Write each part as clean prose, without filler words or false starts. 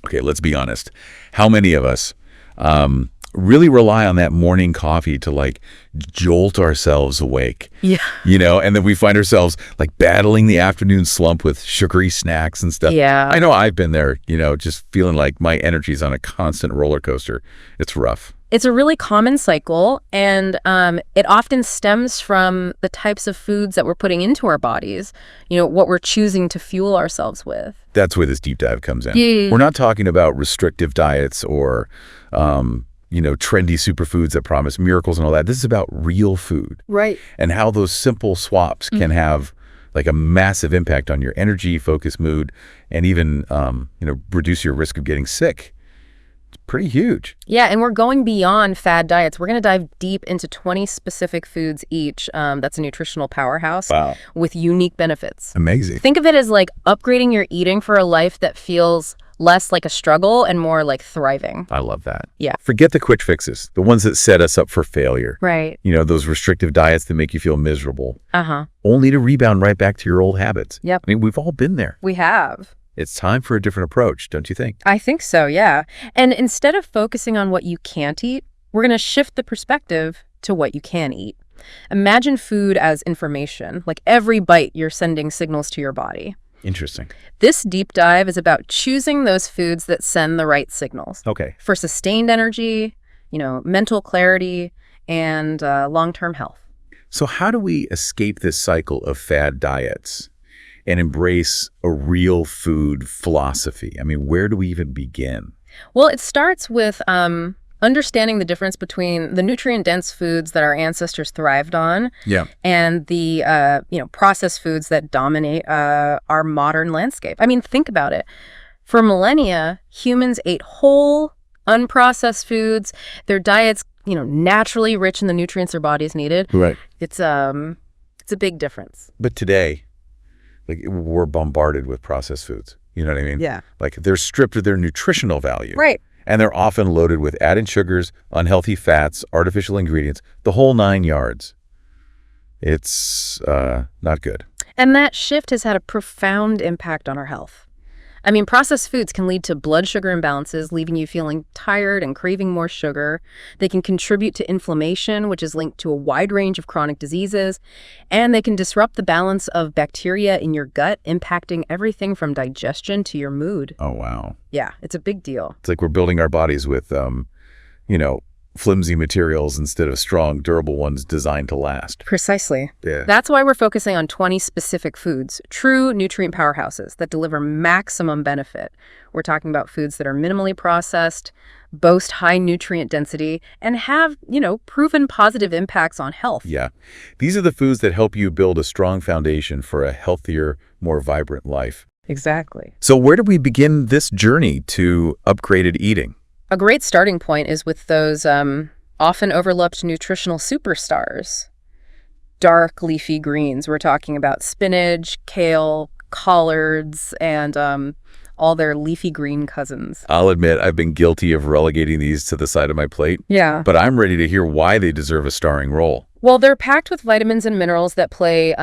Okay, let's be honest. How many of us really rely on that morning coffee to like jolt ourselves awake? Yeah. And then we find ourselves like battling the afternoon slump with sugary snacks and stuff. Yeah. I know I've been there, just feeling like my energy's on a constant roller coaster. It's rough. It's a really common cycle, and it often stems from the types of foods that we're putting into our bodies, what we're choosing to fuel ourselves with. That's where this deep dive comes in. Yeah. We're not talking about restrictive diets or, trendy superfoods that promise miracles and all that. This is about real food. Right. And how those simple swaps can have like a massive impact on your energy, focus, mood, and even, reduce your risk of getting sick. It's pretty huge. Yeah, and we're going beyond fad diets. We're going to dive deep into 20 specific foods each. That's a nutritional powerhouse. Wow. With unique benefits. Amazing. Think of it as like upgrading your eating for a life that feels less like a struggle and more like thriving. I love that. Yeah. Forget the quick fixes, the ones that set us up for failure. Right. Those restrictive diets that make you feel miserable. Uh-huh. Only to rebound right back to your old habits. Yep. I mean, we've all been there. We have. It's time for a different approach, don't you think? I think so, yeah. And instead of focusing on what you can't eat, we're going to shift the perspective to what you can eat. Imagine food as information. Like every bite, you're sending signals to your body. Interesting. This deep dive is about choosing those foods that send the right signals. Okay. For sustained energy, mental clarity, and long-term health. So how do we escape this cycle of fad diets and embrace a real food philosophy? I mean, where do we even begin? Well, it starts with understanding the difference between the nutrient-dense foods that our ancestors thrived on and the processed foods that dominate our modern landscape. I mean, think about it. For millennia, humans ate whole, unprocessed foods. Their diets, naturally rich in the nutrients their bodies needed. Right. It's a big difference. But today, like, we're bombarded with processed foods. You know what I mean? Yeah. Like, they're stripped of their nutritional value. Right. And they're often loaded with added sugars, unhealthy fats, artificial ingredients, the whole 9 yards. It's not good. And that shift has had a profound impact on our health. I mean, processed foods can lead to blood sugar imbalances, leaving you feeling tired and craving more sugar. They can contribute to inflammation, which is linked to a wide range of chronic diseases. And they can disrupt the balance of bacteria in your gut, impacting everything from digestion to your mood. Oh, wow. Yeah, it's a big deal. It's like we're building our bodies with, flimsy materials instead of strong, durable ones designed to last. Precisely. Yeah. That's why we're focusing on 20 specific foods, true nutrient powerhouses that deliver maximum benefit. We're talking about foods that are minimally processed, boast high nutrient density, and have, proven positive impacts on health. Yeah. These are the foods that help you build a strong foundation for a healthier, more vibrant life. Exactly. So where do we begin this journey to upgraded eating? A great starting point is with those often overlooked nutritional superstars. Dark leafy greens. We're talking about spinach, kale, collards, and all their leafy green cousins. I'll admit I've been guilty of relegating these to the side of my plate. Yeah. But I'm ready to hear why they deserve a starring role. Well, they're packed with vitamins and minerals that play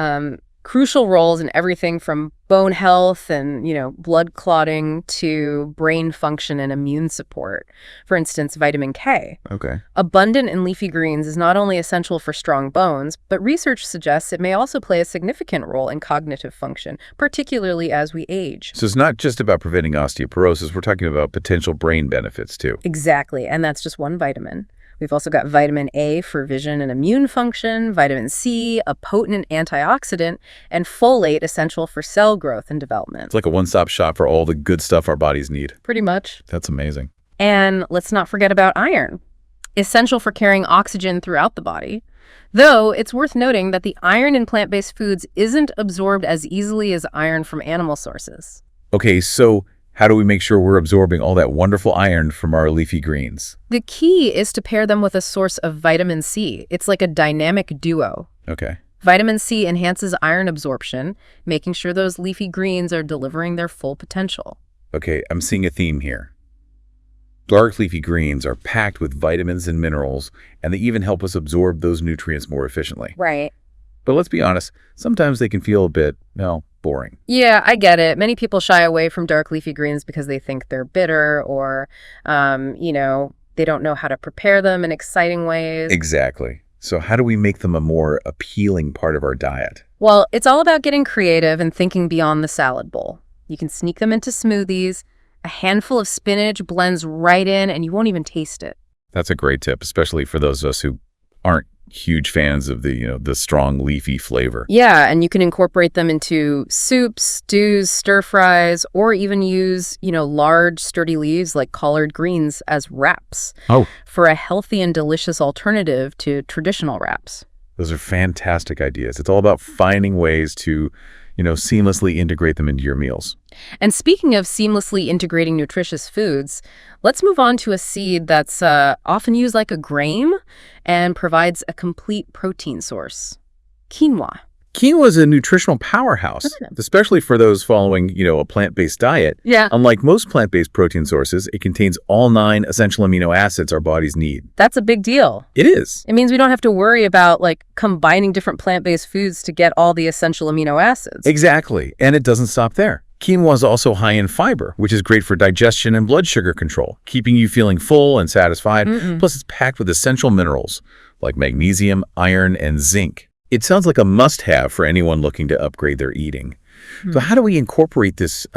crucial roles in everything from bone health and, blood clotting to brain function and immune support. For instance, vitamin K. Okay. Abundant in leafy greens is not only essential for strong bones, but research suggests it may also play a significant role in cognitive function, particularly as we age. So it's not just about preventing osteoporosis. We're talking about potential brain benefits, too. Exactly. And that's just one vitamin. We've also got vitamin A for vision and immune function, vitamin C, a potent antioxidant, and folate, essential for cell growth and development. It's like a one-stop shop for all the good stuff our bodies need. Pretty much. That's amazing. And let's not forget about iron, essential for carrying oxygen throughout the body. Though it's worth noting that the iron in plant-based foods isn't absorbed as easily as iron from animal sources. Okay, so how do we make sure we're absorbing all that wonderful iron from our leafy greens? The key is to pair them with a source of vitamin C. It's like a dynamic duo. Okay. Vitamin C enhances iron absorption, making sure those leafy greens are delivering their full potential. Okay, I'm seeing a theme here. Dark leafy greens are packed with vitamins and minerals, and they even help us absorb those nutrients more efficiently. Right. But let's be honest, sometimes they can feel a bit, boring. Yeah, I get it. Many people shy away from dark leafy greens because they think they're bitter or, they don't know how to prepare them in exciting ways. Exactly. So how do we make them a more appealing part of our diet? Well, it's all about getting creative and thinking beyond the salad bowl. You can sneak them into smoothies. A handful of spinach blends right in and you won't even taste it. That's a great tip, especially for those of us who aren't huge fans of the strong leafy flavor. Yeah, and you can incorporate them into soups, stews, stir fries, or even use, large sturdy leaves like collard greens as wraps. Oh, for a healthy and delicious alternative to traditional wraps. those are fantastic ideas. It's all about finding ways to, seamlessly integrate them into your meals. And speaking of seamlessly integrating nutritious foods, let's move on to a seed that's often used like a grain and provides a complete protein source. Quinoa. Quinoa is a nutritional powerhouse, especially for those following, a plant-based diet. Yeah. Unlike most plant-based protein sources, it contains all 9 essential amino acids our bodies need. That's a big deal. It is. It means we don't have to worry about combining different plant-based foods to get all the essential amino acids. Exactly. And it doesn't stop there. Quinoa is also high in fiber, which is great for digestion and blood sugar control, keeping you feeling full and satisfied. Plus, it's packed with essential minerals like magnesium, iron, and zinc. It sounds like a must-have for anyone looking to upgrade their eating. So how do we incorporate this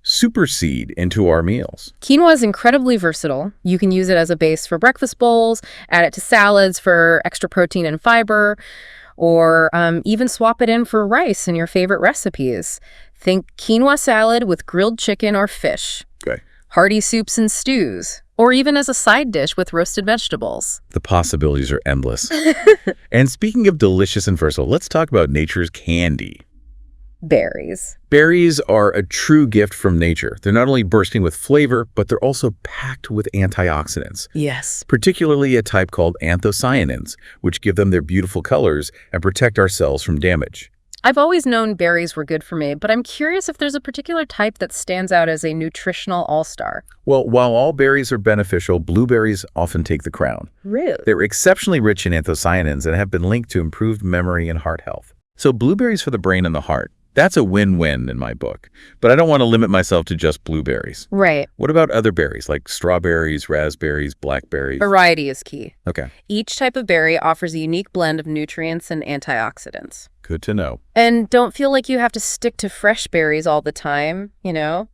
super seed into our meals? Quinoa is incredibly versatile. You can use it as a base for breakfast bowls, add it to salads for extra protein and fiber, or even swap it in for rice in your favorite recipes. Think quinoa salad with grilled chicken or fish. Okay. Hearty soups and stews, or even as a side dish with roasted vegetables. The possibilities are endless. And speaking of delicious and versatile, let's talk about nature's candy. Berries. Berries are a true gift from nature. They're not only bursting with flavor, but they're also packed with antioxidants. Yes. Particularly a type called anthocyanins, which give them their beautiful colors and protect our cells from damage. I've always known berries were good for me, but I'm curious if there's a particular type that stands out as a nutritional all-star. Well, while all berries are beneficial, blueberries often take the crown. Really? They're exceptionally rich in anthocyanins and have been linked to improved memory and heart health. So blueberries for the brain and the heart. That's a win-win in my book. But I don't want to limit myself to just blueberries. Right. What about other berries like strawberries, raspberries, blackberries? Variety is key. Okay. Each type of berry offers a unique blend of nutrients and antioxidants. Good to know. And don't feel like you have to stick to fresh berries all the time,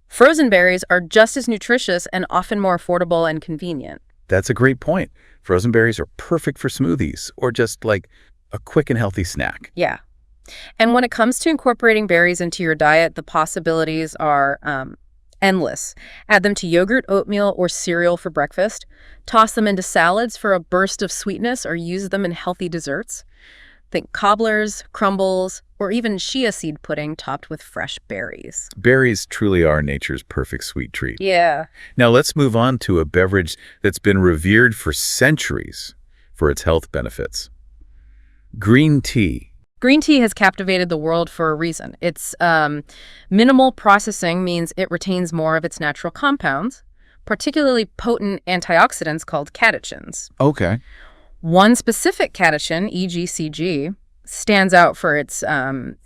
Frozen berries are just as nutritious and often more affordable and convenient. That's a great point. Frozen berries are perfect for smoothies or just like a quick and healthy snack. Yeah. And when it comes to incorporating berries into your diet, the possibilities are endless. Add them to yogurt, oatmeal, or cereal for breakfast. Toss them into salads for a burst of sweetness or use them in healthy desserts. Think cobblers, crumbles, or even chia seed pudding topped with fresh berries. Berries truly are nature's perfect sweet treat. Yeah. Now let's move on to a beverage that's been revered for centuries for its health benefits. Green tea. Green tea has captivated the world for a reason. Its minimal processing means it retains more of its natural compounds, particularly potent antioxidants called catechins. Okay. One specific catechin, EGCG, stands out for its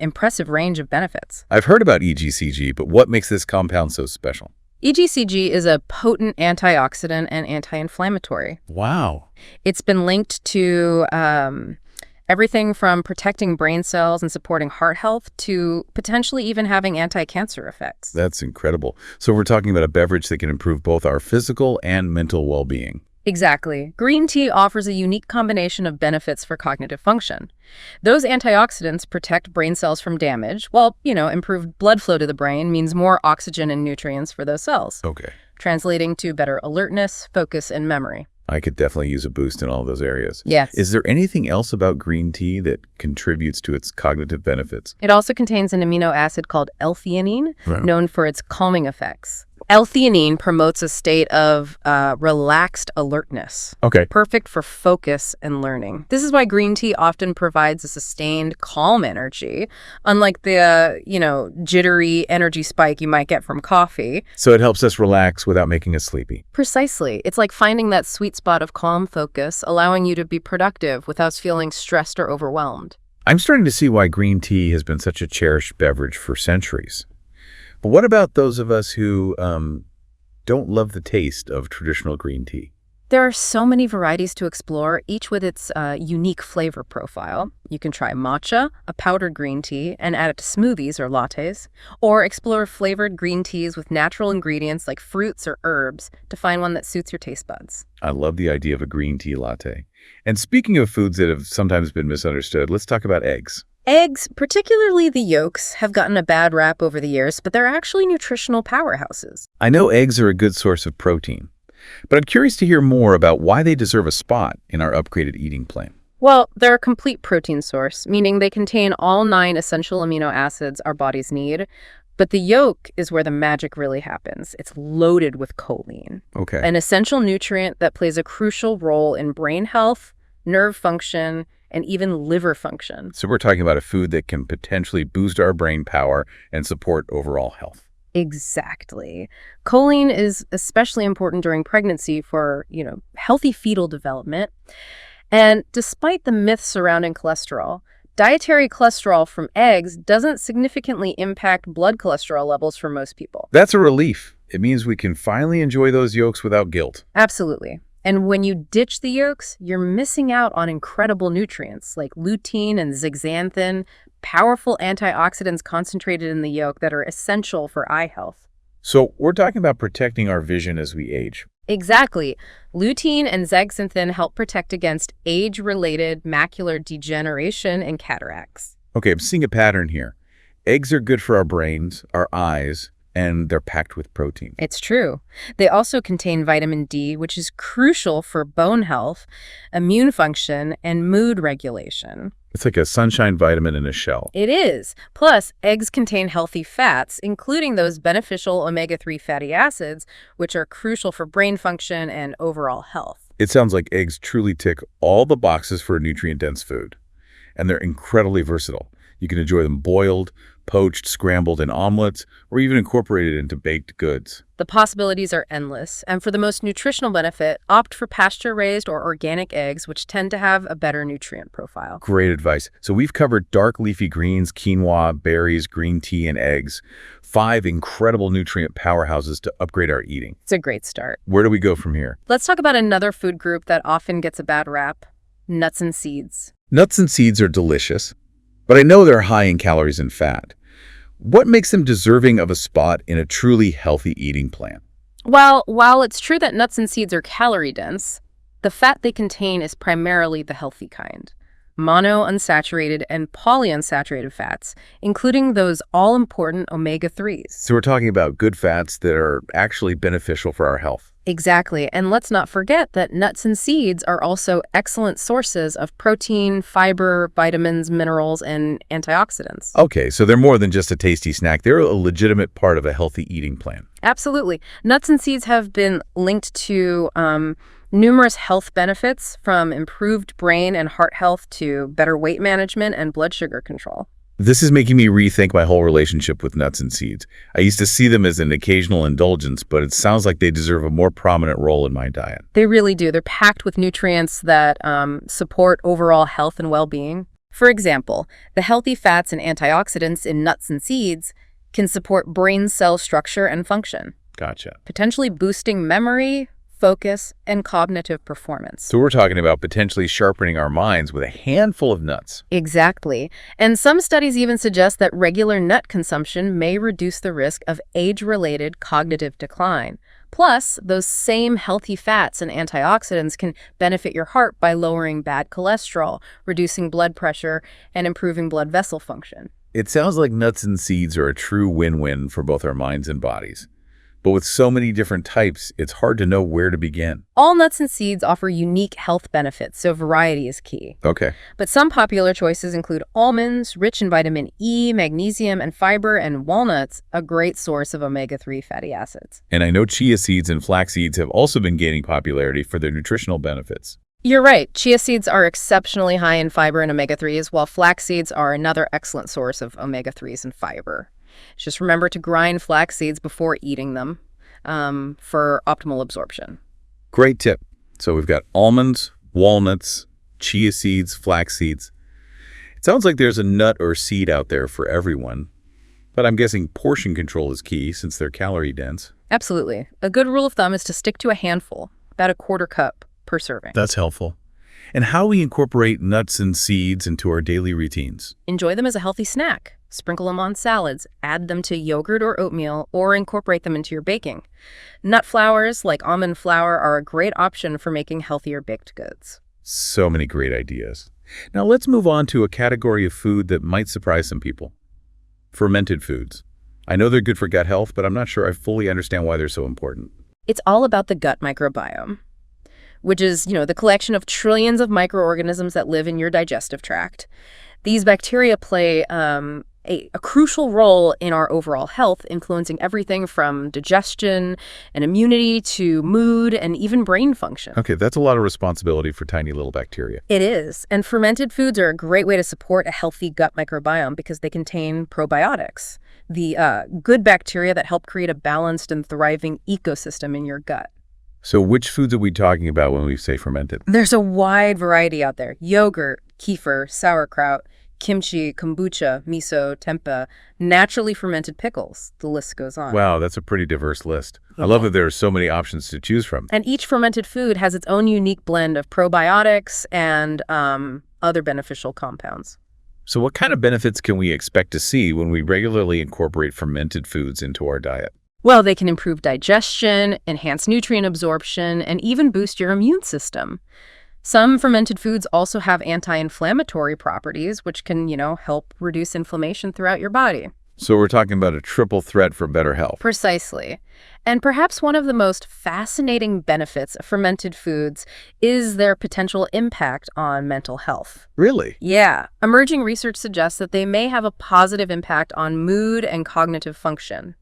impressive range of benefits. I've heard about EGCG, but what makes this compound so special? EGCG is a potent antioxidant and anti-inflammatory. Wow. It's been linked to everything from protecting brain cells and supporting heart health to potentially even having anti-cancer effects. That's incredible. So we're talking about a beverage that can improve both our physical and mental well-being. Exactly. Green tea offers a unique combination of benefits for cognitive function. Those antioxidants protect brain cells from damage, while, improved blood flow to the brain means more oxygen and nutrients for those cells. Okay. Translating to better alertness, focus, and memory. I could definitely use a boost in all those areas. Yes. Is there anything else about green tea that contributes to its cognitive benefits? It also contains an amino acid called L-theanine, Wow. known for its calming effects. L-theanine promotes a state of relaxed alertness. Okay. Perfect for focus and learning. This is why green tea often provides a sustained, calm energy, unlike the, jittery energy spike you might get from coffee. So it helps us relax without making us sleepy. Precisely. It's like finding that sweet spot of calm focus, allowing you to be productive without feeling stressed or overwhelmed. I'm starting to see why green tea has been such a cherished beverage for centuries. But what about those of us who don't love the taste of traditional green tea? There are so many varieties to explore, each with its unique flavor profile. You can try matcha, a powdered green tea, and add it to smoothies or lattes, or explore flavored green teas with natural ingredients like fruits or herbs to find one that suits your taste buds. I love the idea of a green tea latte. And speaking of foods that have sometimes been misunderstood, let's talk about eggs. Eggs, particularly the yolks, have gotten a bad rap over the years, but they're actually nutritional powerhouses. I know eggs are a good source of protein, but I'm curious to hear more about why they deserve a spot in our upgraded eating plan. Well, they're a complete protein source, meaning they contain all 9 essential amino acids our bodies need. But the yolk is where the magic really happens. It's loaded with choline, Okay. an essential nutrient that plays a crucial role in brain health, nerve function, and even liver function. So we're talking about a food that can potentially boost our brain power and support overall health. Exactly. Choline is especially important during pregnancy for, healthy fetal development. And despite the myths surrounding cholesterol, dietary cholesterol from eggs doesn't significantly impact blood cholesterol levels for most people. That's a relief. It means we can finally enjoy those yolks without guilt. Absolutely. And when you ditch the yolks, you're missing out on incredible nutrients like lutein and zeaxanthin, powerful antioxidants concentrated in the yolk that are essential for eye health. So we're talking about protecting our vision as we age. Exactly. Lutein and zeaxanthin help protect against age-related macular degeneration and cataracts. Okay, I'm seeing a pattern here. Eggs are good for our brains, our eyes, and they're packed with protein. It's true. They also contain vitamin D, which is crucial for bone health, immune function, and mood regulation. It's like a sunshine vitamin in a shell. It is. Plus, eggs contain healthy fats, including those beneficial omega-3 fatty acids, which are crucial for brain function and overall health. It sounds like eggs truly tick all the boxes for a nutrient-dense food. And they're incredibly versatile. You can enjoy them boiled, poached, scrambled in omelets, or even incorporated into baked goods. The possibilities are endless, and for the most nutritional benefit, opt for pasture-raised or organic eggs, which tend to have a better nutrient profile. Great advice. So we've covered dark leafy greens, quinoa, berries, green tea, and eggs. 5 incredible nutrient powerhouses to upgrade our eating. It's a great start. Where do we go from here? Let's talk about another food group that often gets a bad rap: nuts and seeds. Nuts and seeds are delicious, but I know they're high in calories and fat. What makes them deserving of a spot in a truly healthy eating plan? Well, while it's true that nuts and seeds are calorie-dense, the fat they contain is primarily the healthy kind: monounsaturated and polyunsaturated fats, including those all-important omega-3s. So we're talking about good fats that are actually beneficial for our health. Exactly. And let's not forget that nuts and seeds are also excellent sources of protein, fiber, vitamins, minerals, and antioxidants. Okay, so they're more than just a tasty snack. They're a legitimate part of a healthy eating plan. Absolutely. Nuts and seeds have been linked to numerous health benefits, from improved brain and heart health to better weight management and blood sugar control. This is making me rethink my whole relationship with nuts and seeds. I used to see them as an occasional indulgence, but it sounds like they deserve a more prominent role in my diet. They really do. They're packed with nutrients that support overall health and well-being. For example, the healthy fats and antioxidants in nuts and seeds can support brain cell structure and function, Gotcha. potentially boosting memory, focus, and cognitive performance. So we're talking about potentially sharpening our minds with a handful of nuts. Exactly. And some studies even suggest that regular nut consumption may reduce the risk of age-related cognitive decline. Plus, those same healthy fats and antioxidants can benefit your heart by lowering bad cholesterol, reducing blood pressure, and improving blood vessel function. It sounds like nuts and seeds are a true win-win for both our minds and bodies. But with so many different types, it's hard to know where to begin. All nuts and seeds offer unique health benefits, so variety is key. Okay. But some popular choices include almonds, rich in vitamin E, magnesium, and fiber, and walnuts, a great source of omega-3 fatty acids. And I know chia seeds and flax seeds have also been gaining popularity for their nutritional benefits. You're right. Chia seeds are exceptionally high in fiber and omega-3s, while flax seeds are another excellent source of omega-3s and fiber. Just remember to grind flax seeds before eating them for optimal absorption. Great tip. So we've got almonds, walnuts, chia seeds, flax seeds. It sounds like there's a nut or seed out there for everyone, but I'm guessing portion control is key since they're calorie dense. Absolutely. A good rule of thumb is to stick to a handful, about a quarter cup per serving. That's helpful. And how we incorporate nuts and seeds into our daily routines. Enjoy them as a healthy snack. Sprinkle them on salads, add them to yogurt or oatmeal, or incorporate them into your baking. Nut flours, like almond flour, are a great option for making healthier baked goods. So many great ideas. Now let's move on to a category of food that might surprise some people. Fermented foods. I know they're good for gut health, but I'm not sure I fully understand why they're so important. It's all about the gut microbiome, which is, the collection of trillions of microorganisms that live in your digestive tract. These bacteria play a crucial role in our overall health, influencing everything from digestion and immunity to mood and even brain function. Okay, that's a lot of responsibility for tiny little bacteria. It is. And fermented foods are a great way to support a healthy gut microbiome because they contain probiotics, the good bacteria that help create a balanced and thriving ecosystem in your gut. So which foods are we talking about when we say fermented? There's a wide variety out there. Yogurt, kefir, sauerkraut, kimchi, kombucha, miso, tempeh, naturally fermented pickles. The list goes on. Wow, that's a pretty diverse list. I love that there are so many options to choose from. And each fermented food has its own unique blend of probiotics and other beneficial compounds. So what kind of benefits can we expect to see when we regularly incorporate fermented foods into our diet? Well, they can improve digestion, enhance nutrient absorption, and even boost your immune system. Some fermented foods also have anti-inflammatory properties, which can, help reduce inflammation throughout your body. So we're talking about a triple threat for better health. Precisely. And perhaps one of the most fascinating benefits of fermented foods is their potential impact on mental health. Really? Yeah. Emerging research suggests that they may have a positive impact on mood and cognitive function.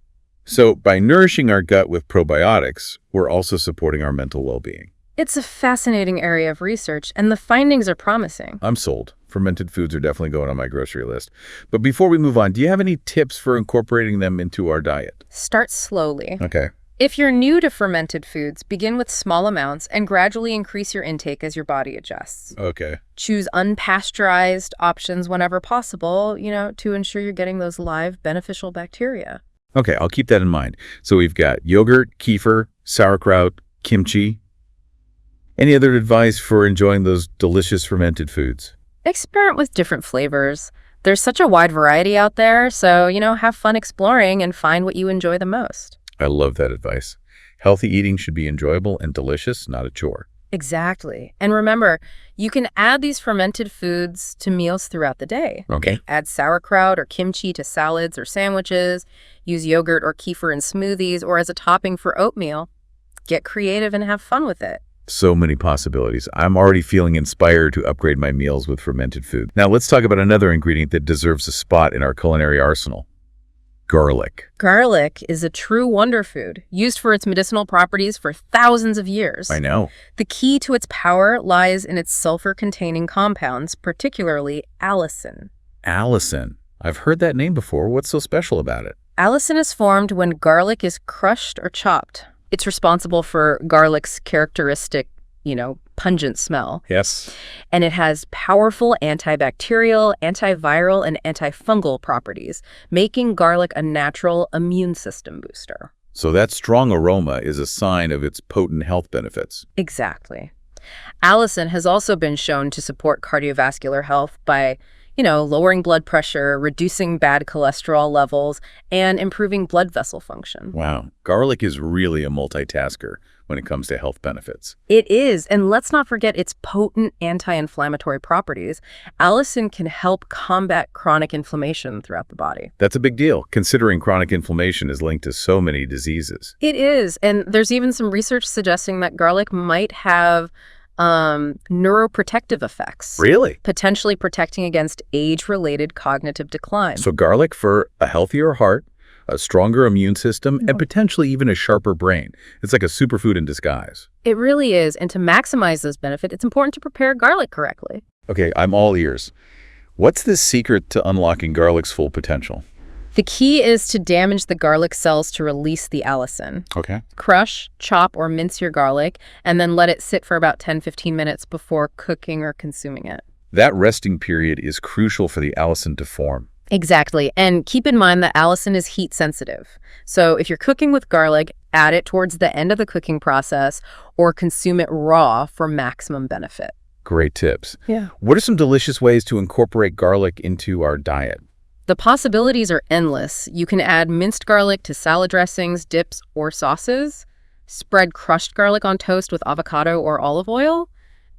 So by nourishing our gut with probiotics, we're also supporting our mental well-being. It's a fascinating area of research, and the findings are promising. I'm sold. Fermented foods are definitely going on my grocery list. But before we move on, do you have any tips for incorporating them into our diet? Start slowly. Okay. If you're new to fermented foods, begin with small amounts and gradually increase your intake as your body adjusts. Okay. Choose unpasteurized options whenever possible, to ensure you're getting those live beneficial bacteria. Okay, I'll keep that in mind. So we've got yogurt, kefir, sauerkraut, kimchi. Any other advice for enjoying those delicious fermented foods? Experiment with different flavors. There's such a wide variety out there, so, have fun exploring and find what you enjoy the most. I love that advice. Healthy eating should be enjoyable and delicious, not a chore. Exactly. And remember, you can add these fermented foods to meals throughout the day. Okay. Add sauerkraut or kimchi to salads or sandwiches. Use yogurt or kefir in smoothies or as a topping for oatmeal. Get creative and have fun with it. So many possibilities. I'm already feeling inspired to upgrade my meals with fermented food. Now let's talk about another ingredient that deserves a spot in our culinary arsenal. Garlic. Garlic is a true wonder food, used for its medicinal properties for thousands of years. I know. The key to its power lies in its sulfur-containing compounds, particularly allicin. Allicin. I've heard that name before. What's so special about it? Allicin is formed when garlic is crushed or chopped. It's responsible for garlic's characteristic, pungent smell. Yes. And it has powerful antibacterial, antiviral, and antifungal properties, making garlic a natural immune system booster. So that strong aroma is a sign of its potent health benefits. Exactly. Allicin has also been shown to support cardiovascular health by lowering blood pressure, reducing bad cholesterol levels, and improving blood vessel function. Wow. Garlic is really a multitasker when it comes to health benefits. It is. And let's not forget its potent anti-inflammatory properties. Allicin can help combat chronic inflammation throughout the body. That's a big deal, considering chronic inflammation is linked to so many diseases. It is. And there's even some research suggesting that garlic might have neuroprotective effects. Really? Potentially protecting against age-related cognitive decline. So garlic for a healthier heart, a stronger immune system, and potentially even a sharper brain. It's like a superfood in disguise. It really is. And to maximize those benefits, it's important to prepare garlic correctly. Okay, I'm all ears. What's the secret to unlocking garlic's full potential? The key is to damage the garlic cells to release the allicin. Okay. Crush, chop, or mince your garlic, and then let it sit for about 10-15 minutes before cooking or consuming it. That resting period is crucial for the allicin to form. Exactly. And keep in mind that allicin is heat sensitive. So if you're cooking with garlic, add it towards the end of the cooking process or consume it raw for maximum benefit. Great tips. Yeah. What are some delicious ways to incorporate garlic into our diet? The possibilities are endless. You can add minced garlic to salad dressings, dips, or sauces. Spread crushed garlic on toast with avocado or olive oil.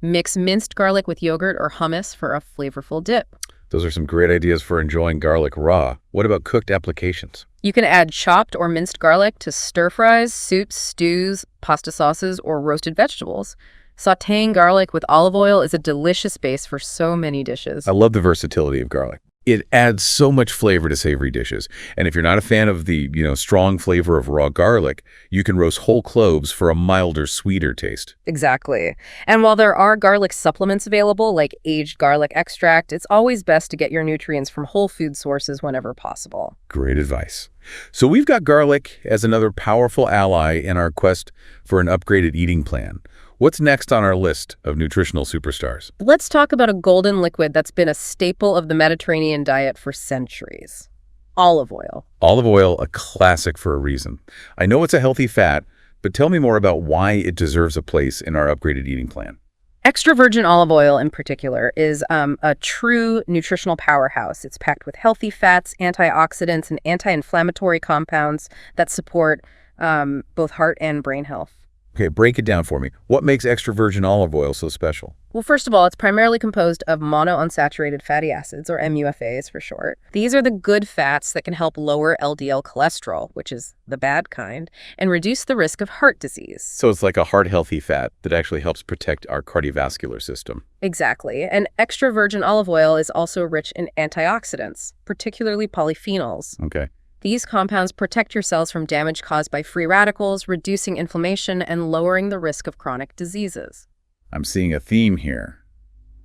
Mix minced garlic with yogurt or hummus for a flavorful dip. Those are some great ideas for enjoying garlic raw. What about cooked applications? You can add chopped or minced garlic to stir-fries, soups, stews, pasta sauces, or roasted vegetables. Sautéing garlic with olive oil is a delicious base for so many dishes. I love the versatility of garlic. It adds so much flavor to savory dishes. And if you're not a fan of the, strong flavor of raw garlic, you can roast whole cloves for a milder, sweeter taste. Exactly. And while there are garlic supplements available, like aged garlic extract, it's always best to get your nutrients from whole food sources whenever possible. Great advice. So we've got garlic as another powerful ally in our quest for an upgraded eating plan. What's next on our list of nutritional superstars? Let's talk about a golden liquid that's been a staple of the Mediterranean diet for centuries. Olive oil. Olive oil, a classic for a reason. I know it's a healthy fat, but tell me more about why it deserves a place in our upgraded eating plan. Extra virgin olive oil in particular is a true nutritional powerhouse. It's packed with healthy fats, antioxidants, and anti-inflammatory compounds that support both heart and brain health. Okay, break it down for me. What makes extra virgin olive oil so special? Well, first of all, it's primarily composed of monounsaturated fatty acids, or MUFAs for short. These are the good fats that can help lower LDL cholesterol, which is the bad kind, and reduce the risk of heart disease. So it's like a heart-healthy fat that actually helps protect our cardiovascular system. Exactly. And extra virgin olive oil is also rich in antioxidants, particularly polyphenols. Okay. These compounds protect your cells from damage caused by free radicals, reducing inflammation and lowering the risk of chronic diseases. I'm seeing a theme here.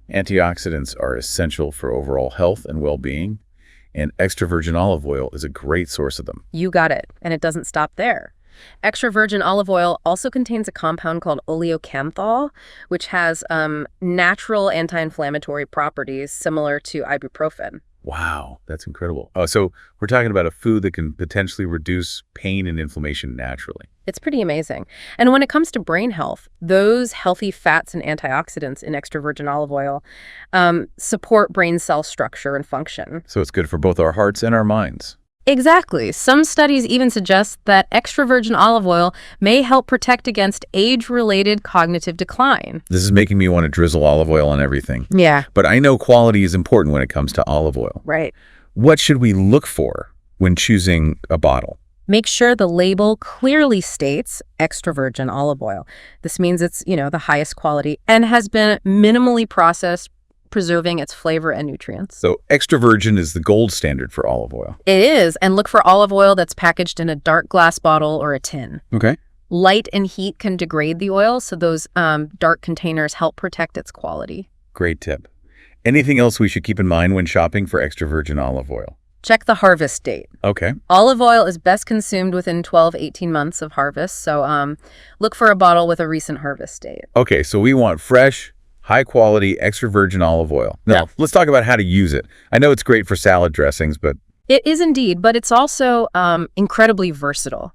Antioxidants are essential for overall health and well-being, and extra virgin olive oil is a great source of them. You got it, and it doesn't stop there. Extra virgin olive oil also contains a compound called oleocanthal, which has natural anti-inflammatory properties similar to ibuprofen. Wow, that's incredible. Oh, so we're talking about a food that can potentially reduce pain and inflammation naturally. It's pretty amazing. And when it comes to brain health, those healthy fats and antioxidants in extra virgin olive oil support brain cell structure and function. So it's good for both our hearts and our minds. Exactly. Some studies even suggest that extra virgin olive oil may help protect against age-related cognitive decline. This is making me want to drizzle olive oil on everything. Yeah. But I know quality is important when it comes to olive oil. Right. What should we look for when choosing a bottle? Make sure the label clearly states extra virgin olive oil. This means it's, the highest quality and has been minimally processed, preserving its flavor and nutrients. So extra virgin is the gold standard for olive oil. It is, and look for olive oil that's packaged in a dark glass bottle or a tin. Okay. Light and heat can degrade the oil, so those dark containers help protect its quality. Great tip. Anything else we should keep in mind when shopping for extra virgin olive oil? Check the harvest date. Okay. Olive oil is best consumed within 12-18 months of harvest, so look for a bottle with a recent harvest date. Okay, so we want fresh, high-quality, extra virgin olive oil. Now, let's talk about how to use it. I know it's great for salad dressings, but... It is indeed, but it's also incredibly versatile,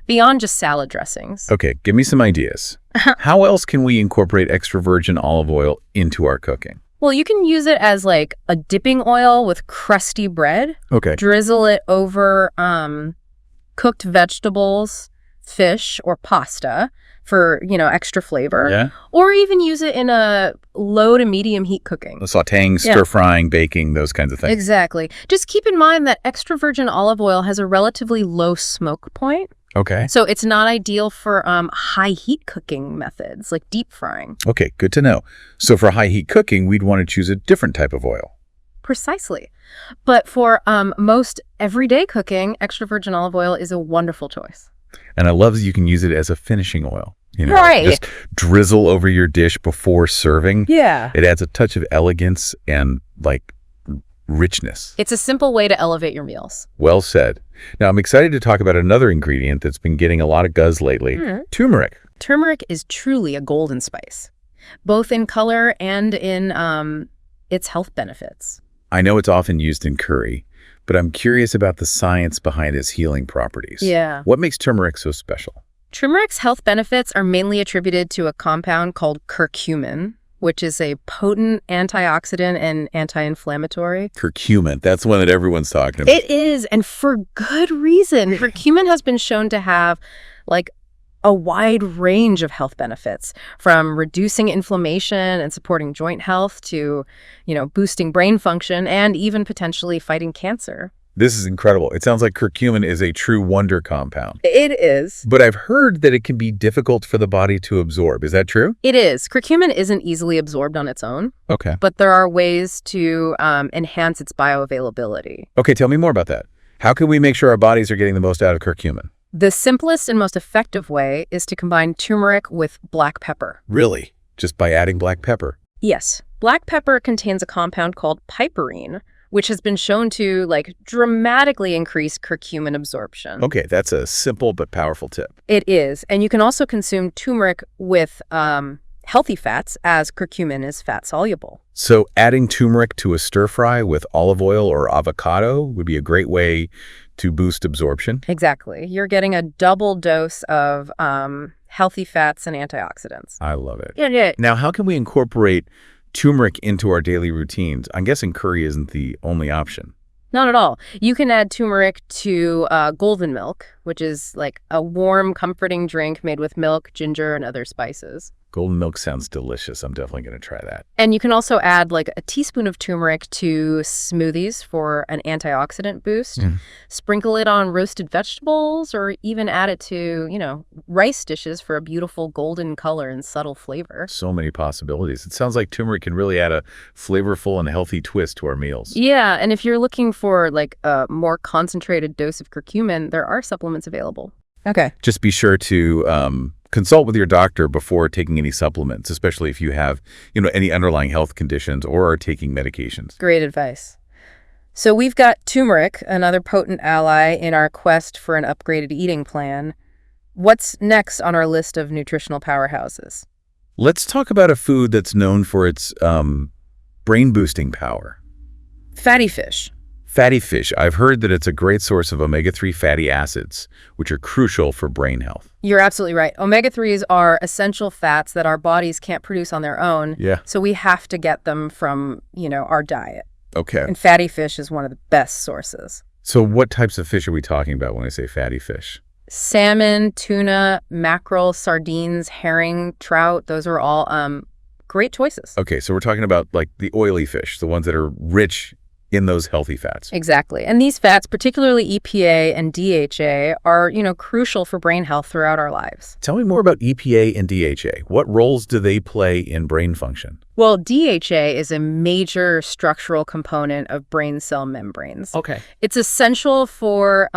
beyond just salad dressings. Okay, give me some ideas. How else can we incorporate extra virgin olive oil into our cooking? Well, you can use it as like a dipping oil with crusty bread. Okay. Drizzle it over cooked vegetables, fish, or pasta for, extra flavor. Yeah. Or even use it in a low to medium heat cooking. Sautéing, stir-frying, baking, those kinds of things. Exactly. Just keep in mind that extra virgin olive oil has a relatively low smoke point. Okay. So it's not ideal for high heat cooking methods like deep frying. Okay, good to know. So for high heat cooking, we'd want to choose a different type of oil. Precisely. But for most everyday cooking, extra virgin olive oil is a wonderful choice. And I love that you can use it as a finishing oil. Right. Just drizzle over your dish before serving. Yeah. It adds a touch of elegance and richness. It's a simple way to elevate your meals. Well said. Now, I'm excited to talk about another ingredient that's been getting a lot of buzz lately, turmeric. Turmeric is truly a golden spice, both in color and in its health benefits. I know it's often used in curry, but I'm curious about the science behind its healing properties. Yeah. What makes turmeric so special? Turmeric's health benefits are mainly attributed to a compound called curcumin, which is a potent antioxidant and anti-inflammatory. Curcumin, that's one that everyone's talking about. It is, and for good reason. Curcumin has been shown to have like a wide range of health benefits, from reducing inflammation and supporting joint health to, boosting brain function and even potentially fighting cancer. This is incredible. It sounds like curcumin is a true wonder compound. It is. But I've heard that it can be difficult for the body to absorb. Is that true? It is. Curcumin isn't easily absorbed on its own. Okay. But there are ways to enhance its bioavailability. Okay, tell me more about that. How can we make sure our bodies are getting the most out of curcumin? The simplest and most effective way is to combine turmeric with black pepper. Really? Just by adding black pepper? Yes. Black pepper contains a compound called piperine, which has been shown to dramatically increase curcumin absorption. Okay, that's a simple but powerful tip. It is. And you can also consume turmeric with healthy fats, as curcumin is fat soluble. So adding turmeric to a stir fry with olive oil or avocado would be a great way to boost absorption? Exactly. You're getting a double dose of healthy fats and antioxidants. I love it. Yeah. Now, how can we incorporate turmeric into our daily routines? I'm guessing curry isn't the only option. Not at all. You can add turmeric to golden milk, which is like a warm, comforting drink made with milk, ginger, and other spices. Golden milk sounds delicious. I'm definitely going to try that. And you can also add a teaspoon of turmeric to smoothies for an antioxidant boost. Sprinkle it on roasted vegetables, or even add it to, rice dishes for a beautiful golden color and subtle flavor. So many possibilities. It sounds like turmeric can really add a flavorful and healthy twist to our meals. Yeah, and if you're looking for a more concentrated dose of curcumin, there are supplements available. Okay. Just be sure to consult with your doctor before taking any supplements, especially if you have, any underlying health conditions or are taking medications. Great advice. So we've got turmeric, another potent ally in our quest for an upgraded eating plan. What's next on our list of nutritional powerhouses? Let's talk about a food that's known for its brain-boosting power. Fatty fish. Fatty fish. I've heard that it's a great source of omega-3 fatty acids, which are crucial for brain health. You're absolutely right. Omega-3s are essential fats that our bodies can't produce on their own. Yeah. So we have to get them from, our diet. Okay. And fatty fish is one of the best sources. So what types of fish are we talking about when I say fatty fish? Salmon, tuna, mackerel, sardines, herring, trout. Those are all great choices. Okay, so we're talking about the oily fish, the ones that are rich in those healthy fats. Exactly. And these fats, particularly EPA and DHA, are, crucial for brain health throughout our lives. Tell me more about EPA and DHA. What roles do they play in brain function? Well, DHA is a major structural component of brain cell membranes. Okay. It's essential for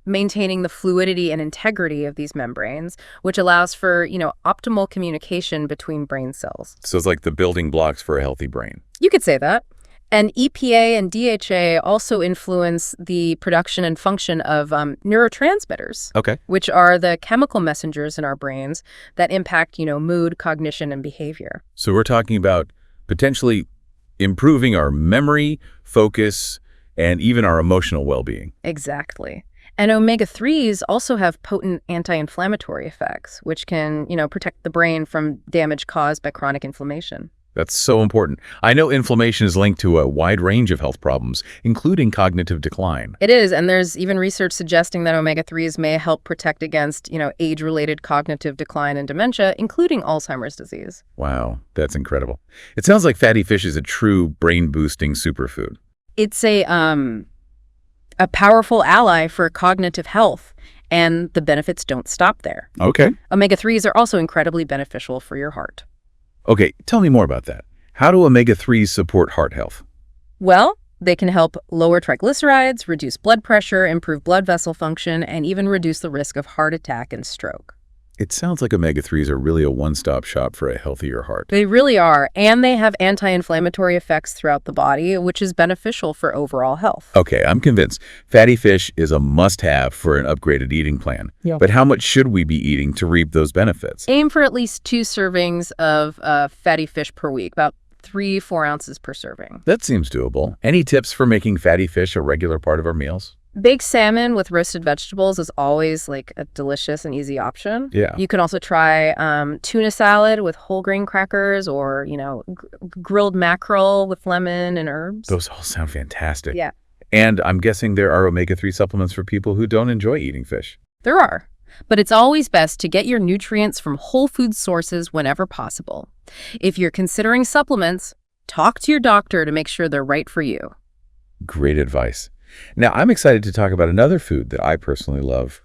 maintaining the fluidity and integrity of these membranes, which allows for, optimal communication between brain cells. So it's like the building blocks for a healthy brain. You could say that. And EPA and DHA also influence the production and function of neurotransmitters, Okay. which are the chemical messengers in our brains that impact, mood, cognition, and behavior. So we're talking about potentially improving our memory, focus, and even our emotional well-being. Exactly. And omega-3s also have potent anti-inflammatory effects, which can, protect the brain from damage caused by chronic inflammation. That's so important. I know inflammation is linked to a wide range of health problems, including cognitive decline. It is, and there's even research suggesting that omega-3s may help protect against, age-related cognitive decline and dementia, including Alzheimer's disease. Wow, that's incredible. It sounds like fatty fish is a true brain-boosting superfood. It's a powerful ally for cognitive health, and the benefits don't stop there. Okay. Omega-3s are also incredibly beneficial for your heart. Okay, tell me more about that. How do omega-3s support heart health? Well, they can help lower triglycerides, reduce blood pressure, improve blood vessel function, and even reduce the risk of heart attack and stroke. It sounds like omega-3s are really a one-stop shop for a healthier heart. They really are, and they have anti-inflammatory effects throughout the body, which is beneficial for overall health. Okay, I'm convinced. Fatty fish is a must-have for an upgraded eating plan. Yeah. But how much should we be eating to reap those benefits? Aim for at least 2 servings of fatty fish per week, about 3-4 ounces per serving. That seems doable. Any tips for making fatty fish a regular part of our meals? Baked salmon with roasted vegetables is always like a delicious and easy option. Yeah. You can also try tuna salad with whole grain crackers, or, grilled mackerel with lemon and herbs. Those all sound fantastic. Yeah. And I'm guessing there are omega-3 supplements for people who don't enjoy eating fish. There are. But it's always best to get your nutrients from whole food sources whenever possible. If you're considering supplements, talk to your doctor to make sure they're right for you. Great advice. Now, I'm excited to talk about another food that I personally love,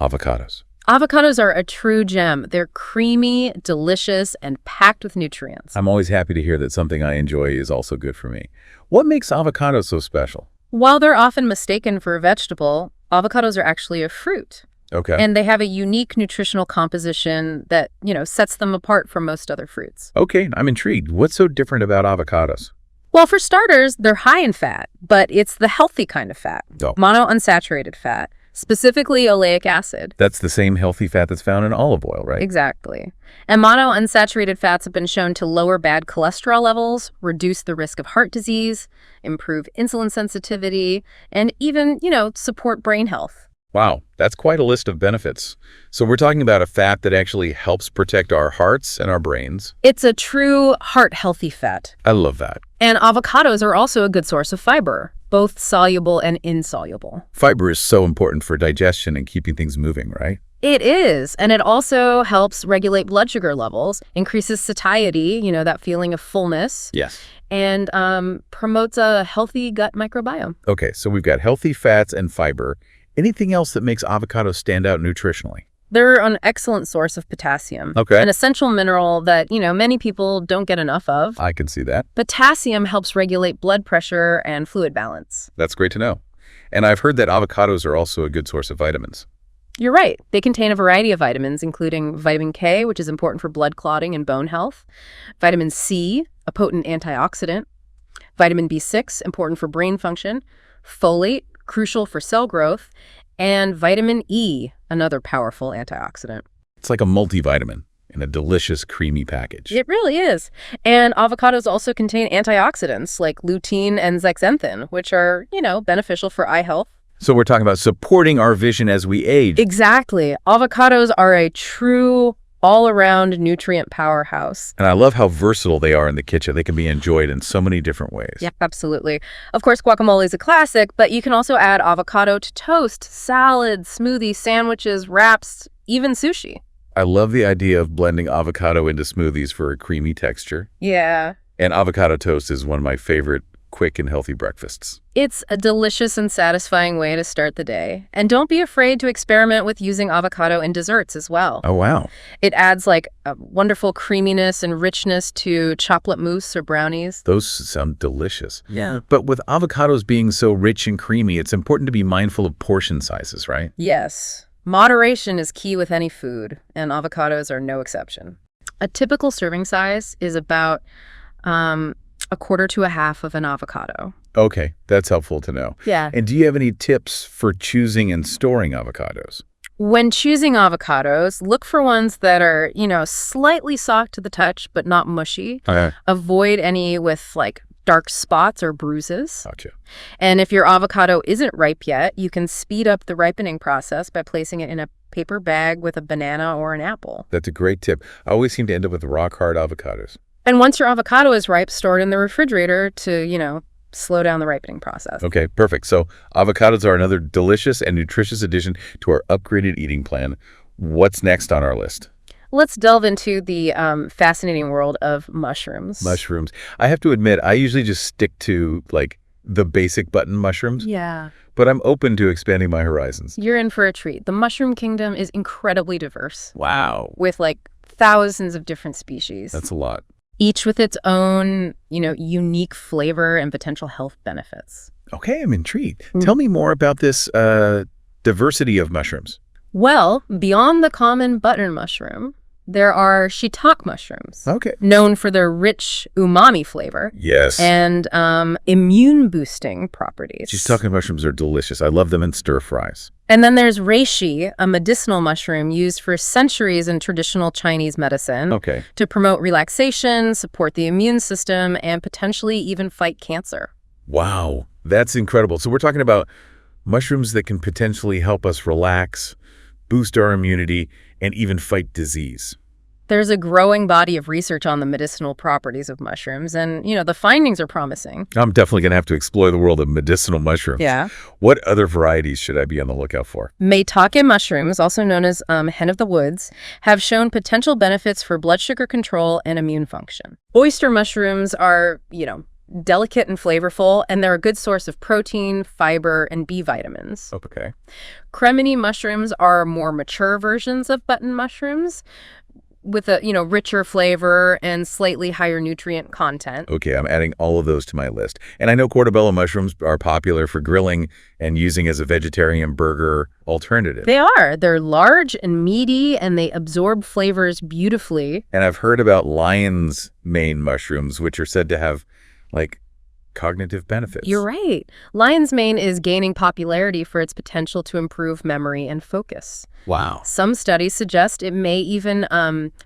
avocados. Avocados are a true gem. They're creamy, delicious, and packed with nutrients. I'm always happy to hear that something I enjoy is also good for me. What makes avocados so special? While they're often mistaken for a vegetable, avocados are actually a fruit. Okay. And they have a unique nutritional composition that, sets them apart from most other fruits. Okay, I'm intrigued. What's so different about avocados? Well, for starters, they're high in fat, but it's the healthy kind of fat, monounsaturated fat, specifically oleic acid. That's the same healthy fat that's found in olive oil, right? Exactly. And monounsaturated fats have been shown to lower bad cholesterol levels, reduce the risk of heart disease, improve insulin sensitivity, and even, support brain health. Wow, that's quite a list of benefits. So we're talking about a fat that actually helps protect our hearts and our brains. It's a true heart-healthy fat. I love that. And avocados are also a good source of fiber, both soluble and insoluble. Fiber is so important for digestion and keeping things moving, right? It is, and it also helps regulate blood sugar levels, increases satiety, that feeling of fullness. Yes. And promotes a healthy gut microbiome. Okay, so we've got healthy fats and fiber. Anything else that makes avocados stand out nutritionally? They're an excellent source of potassium. Okay. An essential mineral that, many people don't get enough of. I can see that. Potassium helps regulate blood pressure and fluid balance. That's great to know. And I've heard that avocados are also a good source of vitamins. You're right. They contain a variety of vitamins, including vitamin K, which is important for blood clotting and bone health, vitamin C, a potent antioxidant, vitamin B6, important for brain function, folate, crucial for cell growth, and vitamin E, another powerful antioxidant. It's like a multivitamin in a delicious, creamy package. It really is. And avocados also contain antioxidants like lutein and zeaxanthin, which are, beneficial for eye health. So we're talking about supporting our vision as we age. Exactly. Avocados are a true all-around nutrient powerhouse. And I love how versatile they are in the kitchen. They can be enjoyed in so many different ways. Yeah, absolutely. Of course, guacamole is a classic, but you can also add avocado to toast, salads, smoothies, sandwiches, wraps, even sushi. I love the idea of blending avocado into smoothies for a creamy texture. Yeah. And avocado toast is one of my favorite quick and healthy breakfasts. It's a delicious and satisfying way to start the day. And don't be afraid to experiment with using avocado in desserts as well. Oh, wow. It adds like a wonderful creaminess and richness to chocolate mousse or brownies. Those sound delicious. Yeah. But with avocados being so rich and creamy, it's important to be mindful of portion sizes, right? Yes. Moderation is key with any food, and avocados are no exception. A typical serving size is about a quarter to a half of an avocado. Okay, that's helpful to know. Yeah. And do you have any tips for choosing and storing avocados? When choosing avocados, look for ones that are, slightly soft to the touch, but not mushy. Okay. Avoid any with dark spots or bruises. Gotcha. And if your avocado isn't ripe yet, you can speed up the ripening process by placing it in a paper bag with a banana or an apple. That's a great tip. I always seem to end up with rock-hard avocados. And once your avocado is ripe, store it in the refrigerator to, slow down the ripening process. Okay, perfect. So avocados are another delicious and nutritious addition to our upgraded eating plan. What's next on our list? Let's delve into the fascinating world of mushrooms. Mushrooms. I have to admit, I usually just stick to, the basic button mushrooms. Yeah. But I'm open to expanding my horizons. You're in for a treat. The mushroom kingdom is incredibly diverse. Wow. With, thousands of different species. That's a lot. Each with its own, unique flavor and potential health benefits. Okay, I'm intrigued. Tell me more about this diversity of mushrooms. Well, beyond the common button mushroom, There are shiitake mushrooms. Okay. Known for their rich umami flavor. Yes. And immune-boosting properties. Shiitake mushrooms are delicious. I love them in stir fries. And then there's reishi, a medicinal mushroom used for centuries in traditional Chinese medicine. Okay. To promote relaxation, support the immune system, and potentially even fight cancer. Wow. That's incredible. So we're talking about mushrooms that can potentially help us relax, boost our immunity, and even fight disease. There's a growing body of research on the medicinal properties of mushrooms, and, the findings are promising. I'm definitely going to have to explore the world of medicinal mushrooms. Yeah. What other varieties should I be on the lookout for? Maitake mushrooms, also known as hen of the woods, have shown potential benefits for blood sugar control and immune function. Oyster mushrooms are, delicate and flavorful, and they're a good source of protein, fiber, and B vitamins. Okay. Cremini mushrooms are more mature versions of button mushrooms with a, richer flavor and slightly higher nutrient content. Okay, I'm adding all of those to my list. And I know portobello mushrooms are popular for grilling and using as a vegetarian burger alternative. They are. They're large and meaty, and they absorb flavors beautifully. And I've heard about lion's mane mushrooms, which are said to have cognitive benefits. You're right. Lion's mane is gaining popularity for its potential to improve memory and focus. Wow. Some studies suggest it may even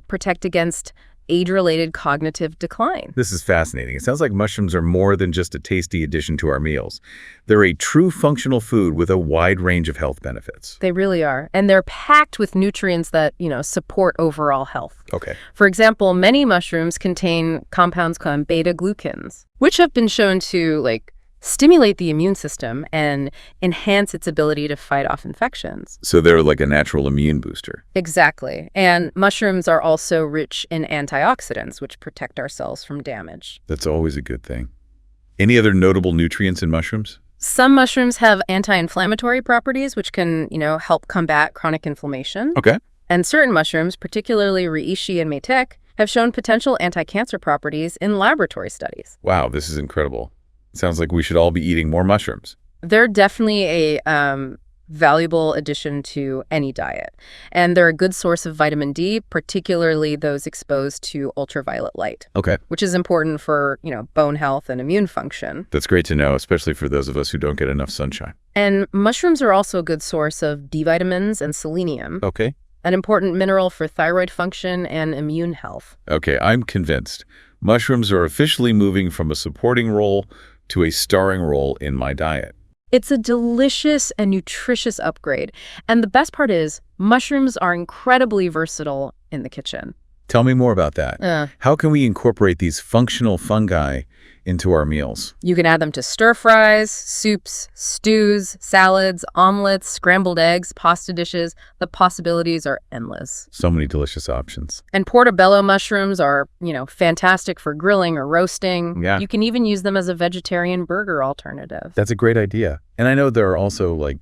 protect against age-related cognitive decline. This is fascinating. It sounds like mushrooms are more than just a tasty addition to our meals. They're a true functional food with a wide range of health benefits. They really are. And they're packed with nutrients that, support overall health. Okay. For example, many mushrooms contain compounds called beta-glucans, which have been shown to, stimulate the immune system and enhance its ability to fight off infections. So they're like a natural immune booster. Exactly. And mushrooms are also rich in antioxidants, which protect our cells from damage. That's always a good thing. Any other notable nutrients in mushrooms? Some mushrooms have anti-inflammatory properties, which can, help combat chronic inflammation. Okay. And certain mushrooms, particularly reishi and maitake, have shown potential anti-cancer properties in laboratory studies. Wow, this is incredible. Sounds like we should all be eating more mushrooms. They're definitely a valuable addition to any diet. And they're a good source of vitamin D, particularly those exposed to ultraviolet light. Okay. Which is important for, bone health and immune function. That's great to know, especially for those of us who don't get enough sunshine. And mushrooms are also a good source of D vitamins and selenium. Okay. An important mineral for thyroid function and immune health. Okay, I'm convinced. Mushrooms are officially moving from a supporting role to a starring role in my diet. It's a delicious and nutritious upgrade. And the best part is, mushrooms are incredibly versatile in the kitchen. Tell me more about that. How can we incorporate these functional fungi into our meals? You can add them to stir fries, soups, stews, salads, omelets, scrambled eggs, pasta dishes. The possibilities are endless. So many delicious options. And portobello mushrooms are, fantastic for grilling or roasting. Yeah. You can even use them as a vegetarian burger alternative. That's a great idea. And I know there are also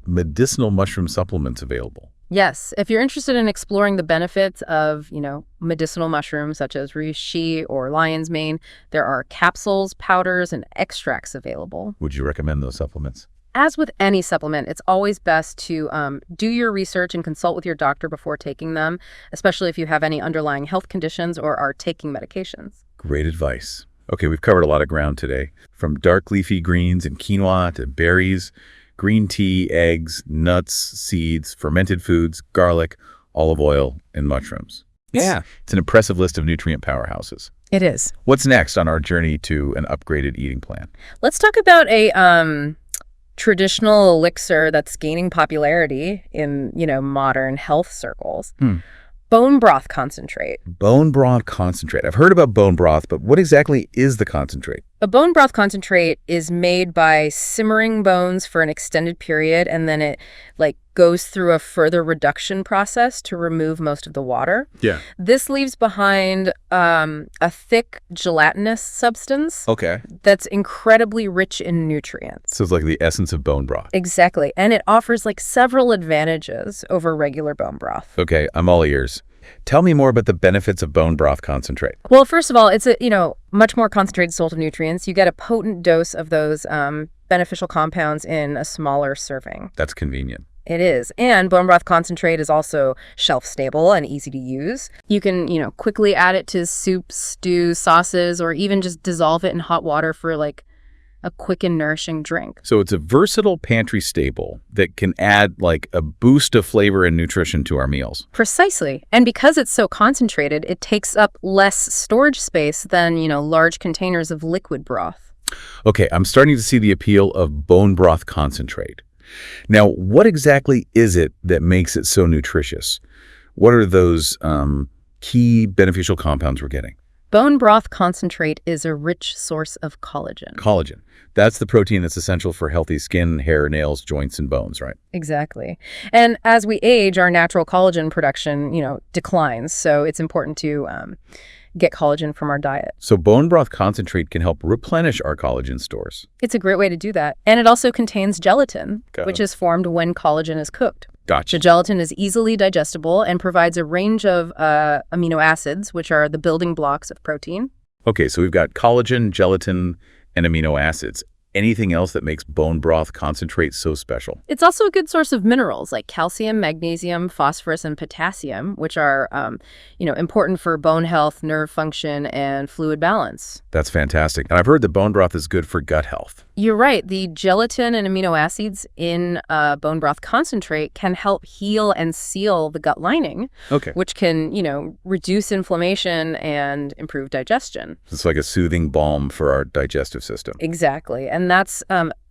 medicinal mushroom supplements available. Yes, if you're interested in exploring the benefits of, medicinal mushrooms such as reishi or lion's mane, there are capsules, powders, and extracts available. Would you recommend those supplements? As with any supplement, it's always best to do your research and consult with your doctor before taking them, especially if you have any underlying health conditions or are taking medications. Great advice. Okay, we've covered a lot of ground today, from dark leafy greens and quinoa to berries, green tea, eggs, nuts, seeds, fermented foods, garlic, olive oil, and mushrooms. Yeah. It's an impressive list of nutrient powerhouses. It is. What's next on our journey to an upgraded eating plan? Let's talk about a traditional elixir that's gaining popularity in, modern health circles. Bone broth concentrate. Bone broth concentrate. I've heard about bone broth, but what exactly is the concentrate? A bone broth concentrate is made by simmering bones for an extended period, and then it goes through a further reduction process to remove most of the water. Yeah. This leaves behind a thick gelatinous substance. Okay. That's incredibly rich in nutrients. So it's like the essence of bone broth. Exactly. And it offers several advantages over regular bone broth. Okay, I'm all ears. Tell me more about the benefits of bone broth concentrate. Well, first of all, it's a much more concentrated source of nutrients. You get a potent dose of those beneficial compounds in a smaller serving. That's convenient. It is. And bone broth concentrate is also shelf stable and easy to use. You can, quickly add it to soups, stews, sauces, or even just dissolve it in hot water for like a quick and nourishing drink. So it's a versatile pantry staple that can add like a boost of flavor and nutrition to our meals. Precisely. And because it's so concentrated, it takes up less storage space than, large containers of liquid broth. Okay, I'm starting to see the appeal of bone broth concentrate. Now, what exactly is it that makes it so nutritious? What are those key beneficial compounds we're getting? Bone broth concentrate is a rich source of collagen. Collagen. That's the protein that's essential for healthy skin, hair, nails, joints, and bones, right? Exactly. And as we age, our natural collagen production, declines. So it's important to get collagen from our diet. So bone broth concentrate can help replenish our collagen stores. It's a great way to do that. And it also contains gelatin, which is formed when collagen is cooked. Gotcha. The gelatin is easily digestible and provides a range of amino acids, which are the building blocks of protein. Okay, so we've got collagen, gelatin, and amino acids. Anything else that makes bone broth concentrate so special? It's also a good source of minerals like calcium, magnesium, phosphorus, and potassium, which are, important for bone health, nerve function, and fluid balance. That's fantastic. And I've heard that bone broth is good for gut health. You're right. The gelatin and amino acids in bone broth concentrate can help heal and seal the gut lining, which can, reduce inflammation and improve digestion. It's like a soothing balm for our digestive system. Exactly. And that's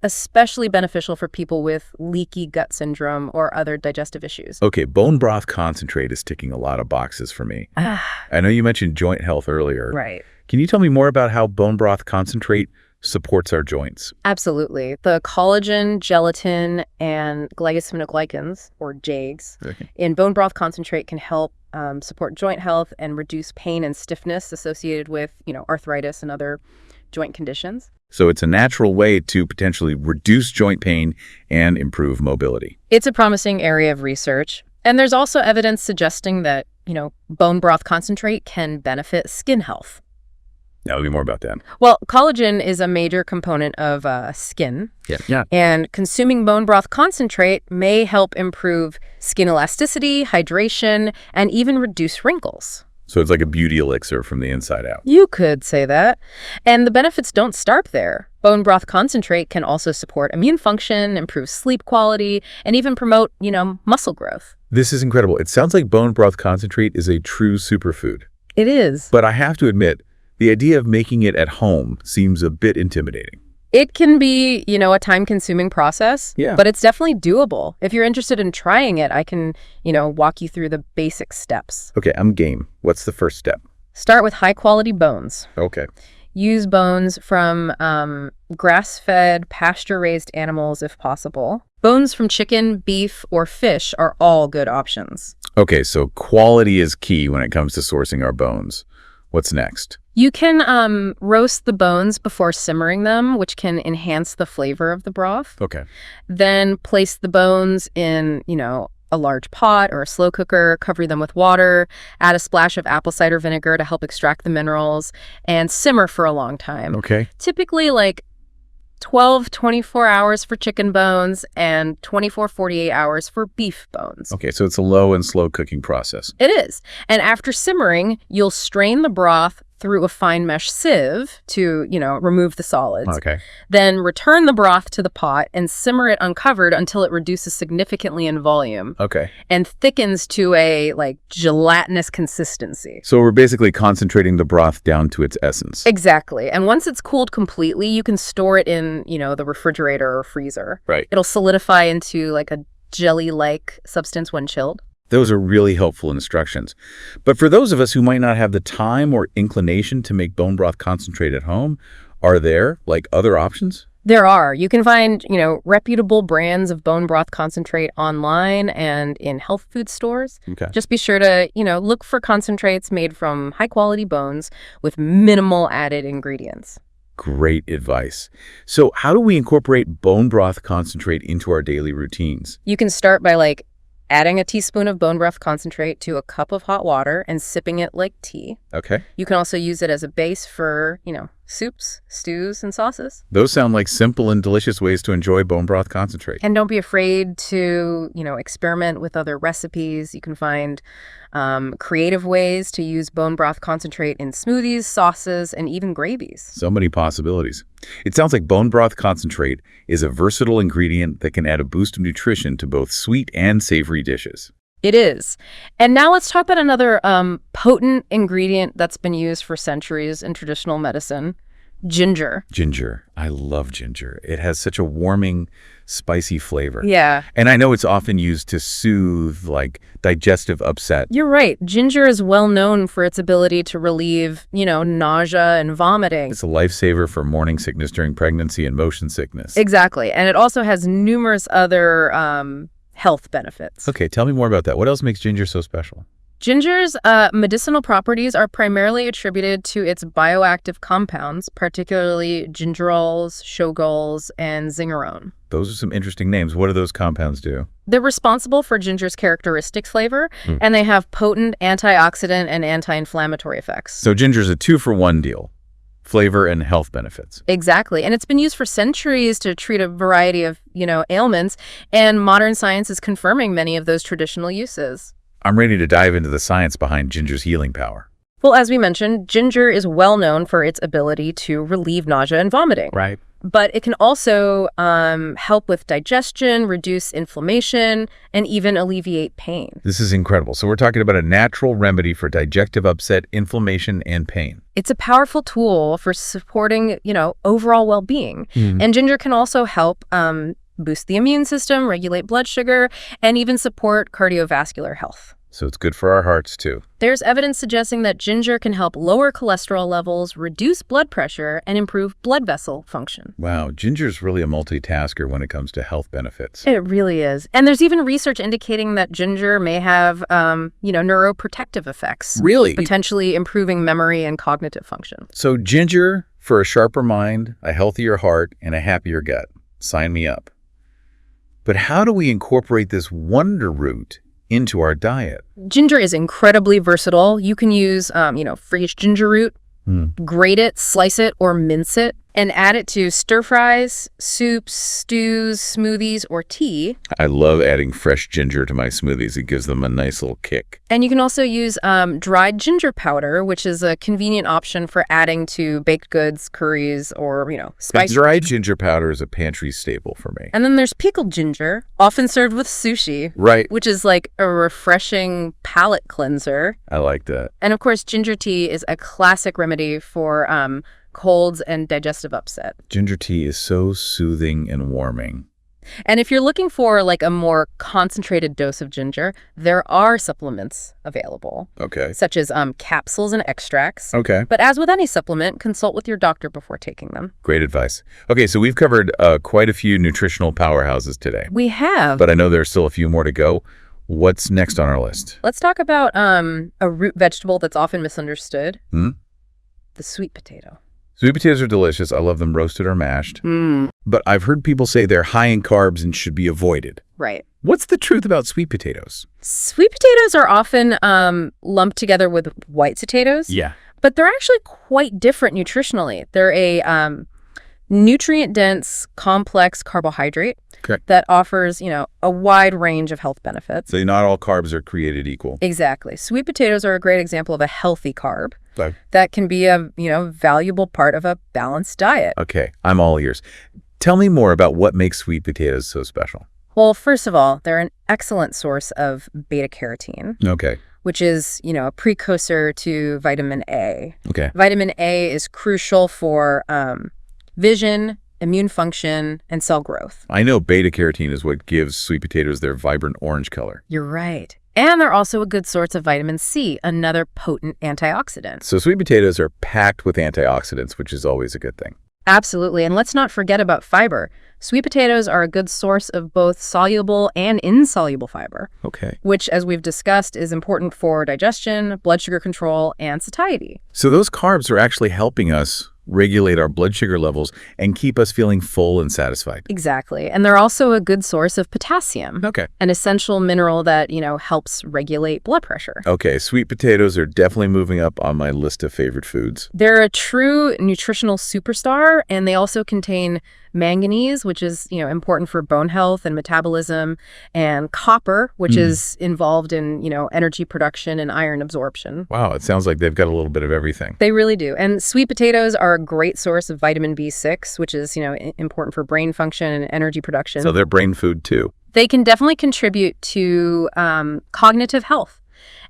especially beneficial for people with leaky gut syndrome or other digestive issues. Okay, bone broth concentrate is ticking a lot of boxes for me. I know you mentioned joint health earlier. Right. Can you tell me more about how bone broth concentrate supports our joints? Absolutely. The collagen, gelatin, and glycosaminoglycans, or JAGs, in bone broth concentrate can help support joint health and reduce pain and stiffness associated with, arthritis and other joint conditions. So it's a natural way to potentially reduce joint pain and improve mobility. It's a promising area of research. And there's also evidence suggesting that, bone broth concentrate can benefit skin health. Tell me more about that. Well, collagen is a major component of skin. Yeah. And consuming bone broth concentrate may help improve skin elasticity, hydration, and even reduce wrinkles. So it's like a beauty elixir from the inside out. You could say that. And the benefits don't stop there. Bone broth concentrate can also support immune function, improve sleep quality, and even promote, muscle growth. This is incredible. It sounds like bone broth concentrate is a true superfood. It is. But I have to admit, the idea of making it at home seems a bit intimidating. It can be, a time-consuming process, but it's definitely doable. If you're interested in trying it, I can, walk you through the basic steps. Okay, I'm game. What's the first step? Start with high-quality bones. Okay. Use bones from grass-fed, pasture-raised animals if possible. Bones from chicken, beef, or fish are all good options. Okay, so quality is key when it comes to sourcing our bones. What's next? You can roast the bones before simmering them, which can enhance the flavor of the broth. Okay. Then place the bones in, a large pot or a slow cooker, cover them with water, add a splash of apple cider vinegar to help extract the minerals, and simmer for a long time. Okay. Typically like 12-24 hours for chicken bones and 24-48 hours for beef bones. Okay, so it's a low and slow cooking process. It is. And after simmering, you'll strain the broth through a fine mesh sieve to, remove the solids. Okay. Then return the broth to the pot and simmer it uncovered until it reduces significantly in volume. Okay. And thickens to a, gelatinous consistency. So we're basically concentrating the broth down to its essence. Exactly. And once it's cooled completely, you can store it in, the refrigerator or freezer. Right. It'll solidify into, a jelly-like substance when chilled. Those are really helpful instructions. But for those of us who might not have the time or inclination to make bone broth concentrate at home, are there, other options? There are. You can find, reputable brands of bone broth concentrate online and in health food stores. Okay. Just be sure to, look for concentrates made from high-quality bones with minimal added ingredients. Great advice. So how do we incorporate bone broth concentrate into our daily routines? You can start by, adding a teaspoon of bone broth concentrate to a cup of hot water and sipping it like tea. Okay. You can also use it as a base for, soups, stews, and sauces. Those sound like simple and delicious ways to enjoy bone broth concentrate. And don't be afraid to, experiment with other recipes. You can find creative ways to use bone broth concentrate in smoothies, sauces, and even gravies. So many possibilities. It sounds like bone broth concentrate is a versatile ingredient that can add a boost of nutrition to both sweet and savory dishes. It is. And now let's talk about another potent ingredient that's been used for centuries in traditional medicine, ginger. Ginger. I love ginger. It has such a warming, spicy flavor. Yeah. And I know it's often used to soothe, like, digestive upset. You're right. Ginger is well known for its ability to relieve, nausea and vomiting. It's a lifesaver for morning sickness during pregnancy and motion sickness. Exactly. And it also has numerous other health benefits. Okay, tell me more about that. What else makes ginger so special? Ginger's medicinal properties are primarily attributed to its bioactive compounds, particularly gingerols, shogols, and zingerone. Those are some interesting names. What do those compounds do? They're responsible for ginger's characteristic flavor, and they have potent antioxidant and anti-inflammatory effects. So ginger's a 2-for-1 deal. Flavor and health benefits. Exactly. And it's been used for centuries to treat a variety of, ailments, and modern science is confirming many of those traditional uses. I'm ready to dive into the science behind ginger's healing power. Well, as we mentioned, ginger is well known for its ability to relieve nausea and vomiting. Right. But it can also help with digestion, reduce inflammation, and even alleviate pain. This is incredible. So we're talking about a natural remedy for digestive upset, inflammation, and pain. It's a powerful tool for supporting, overall well-being. And ginger can also help boost the immune system, regulate blood sugar, and even support cardiovascular health. So it's good for our hearts, too. There's evidence suggesting that ginger can help lower cholesterol levels, reduce blood pressure, and improve blood vessel function. Wow, ginger's really a multitasker when it comes to health benefits. It really is. And there's even research indicating that ginger may have, neuroprotective effects. Really? Potentially improving memory and cognitive function. So ginger for a sharper mind, a healthier heart, and a happier gut. Sign me up. But how do we incorporate this wonder root into our diet? Ginger is incredibly versatile. You can use, fresh ginger root, grate it, slice it, or mince it, and add it to stir fries, soups, stews, smoothies, or tea. I love adding fresh ginger to my smoothies. It gives them a nice little kick. And you can also use dried ginger powder, which is a convenient option for adding to baked goods, curries, or, spice. Dried ginger powder is a pantry staple for me. And then there's pickled ginger, often served with sushi. Right. Which is like a refreshing palate cleanser. I like that. And of course, ginger tea is a classic remedy for colds and digestive upset. Ginger tea is so soothing and warming. And if you're looking for like a more concentrated dose of ginger, there are supplements available. Okay. Such as capsules and extracts. Okay. But as with any supplement, consult with your doctor before taking them. Great advice. Okay, so we've covered quite a few nutritional powerhouses today. We have. But I know there's still a few more to go. What's next on our list? Let's talk about a root vegetable that's often misunderstood. The sweet potato. Sweet potatoes are delicious. I love them roasted or mashed. But I've heard people say they're high in carbs and should be avoided. Right. What's the truth about sweet potatoes? Sweet potatoes are often lumped together with white potatoes. Yeah. But they're actually quite different nutritionally. They're a nutrient-dense, complex carbohydrate that offers, a wide range of health benefits. So not all carbs are created equal. Exactly. Sweet potatoes are a great example of a healthy carb. Okay. That can be a, valuable part of a balanced diet. Okay, I'm all ears. Tell me more about what makes sweet potatoes so special. Well, first of all, they're an excellent source of beta-carotene. Okay. Which is, a precursor to vitamin A. Okay. Vitamin A is crucial for vision, immune function, and cell growth. I know beta-carotene is what gives sweet potatoes their vibrant orange color. You're right. And they're also a good source of vitamin C, another potent antioxidant. So sweet potatoes are packed with antioxidants, which is always a good thing. Absolutely. And let's not forget about fiber. Sweet potatoes are a good source of both soluble and insoluble fiber. Okay. Which, as we've discussed, is important for digestion, blood sugar control, and satiety. So those carbs are actually helping us regulate our blood sugar levels, and keep us feeling full and satisfied. Exactly. And they're also a good source of potassium. Okay. An essential mineral that, helps regulate blood pressure. Okay, sweet potatoes are definitely moving up on my list of favorite foods. They're a true nutritional superstar, and they also contain manganese, which is, important for bone health and metabolism, and copper, which is involved in, energy production and iron absorption. Wow, it sounds like they've got a little bit of everything. They really do. And sweet potatoes are a great source of vitamin B6, which is, important for brain function and energy production. So they're brain food too. They can definitely contribute to cognitive health,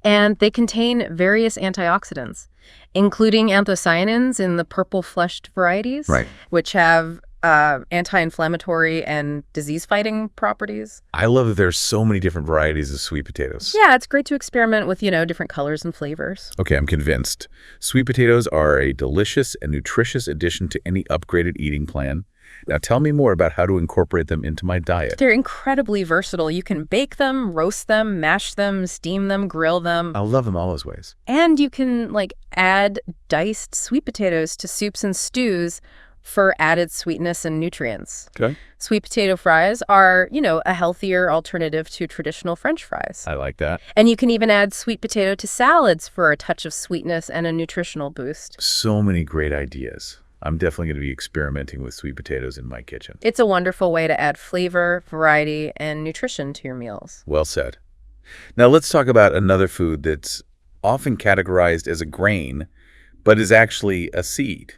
and they contain various antioxidants, including anthocyanins in the purple-fleshed varieties, which have anti-inflammatory and disease-fighting properties. I love that there's so many different varieties of sweet potatoes. Yeah, it's great to experiment with, different colors and flavors. Okay, I'm convinced. Sweet potatoes are a delicious and nutritious addition to any upgraded eating plan. Now tell me more about how to incorporate them into my diet. They're incredibly versatile. You can bake them, roast them, mash them, steam them, grill them. I love them all those ways. And you can add diced sweet potatoes to soups and stews for added sweetness and nutrients. Okay. Sweet potato fries are, a healthier alternative to traditional French fries. I like that. And you can even add sweet potato to salads for a touch of sweetness and a nutritional boost. So many great ideas. I'm definitely going to be experimenting with sweet potatoes in my kitchen. It's a wonderful way to add flavor, variety, and nutrition to your meals. Well said. Now let's talk about another food that's often categorized as a grain, but is actually a seed.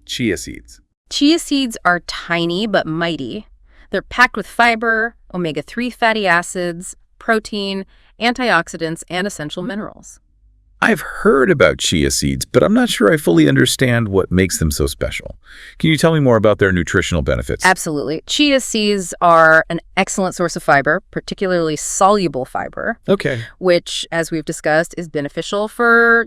Chia seeds. Chia seeds are tiny but mighty. They're packed with fiber, omega-3 fatty acids, protein, antioxidants, and essential minerals. I've heard about chia seeds, but I'm not sure I fully understand what makes them so special. Can you tell me more about their nutritional benefits? Absolutely. Chia seeds are an excellent source of fiber, particularly soluble fiber. Okay. Which, as we've discussed, is beneficial for,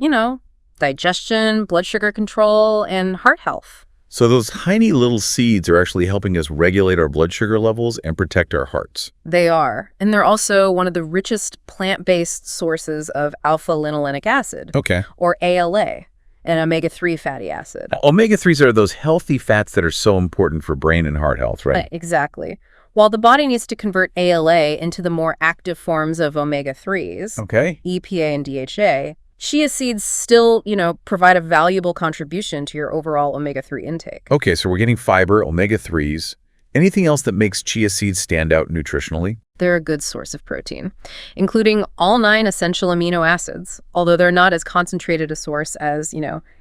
digestion, blood sugar control, and heart health. So those tiny little seeds are actually helping us regulate our blood sugar levels and protect our hearts. They are. And they're also one of the richest plant-based sources of alpha-linolenic acid, or ALA, an omega-3 fatty acid. Omega-3s are those healthy fats that are so important for brain and heart health, right? Exactly. While the body needs to convert ALA into the more active forms of omega-3s, EPA and DHA, chia seeds still, provide a valuable contribution to your overall omega-3 intake. Okay, so we're getting fiber, omega-3s. Anything else that makes chia seeds stand out nutritionally? They're a good source of protein, including all 9 essential amino acids, although they're not as concentrated a source as,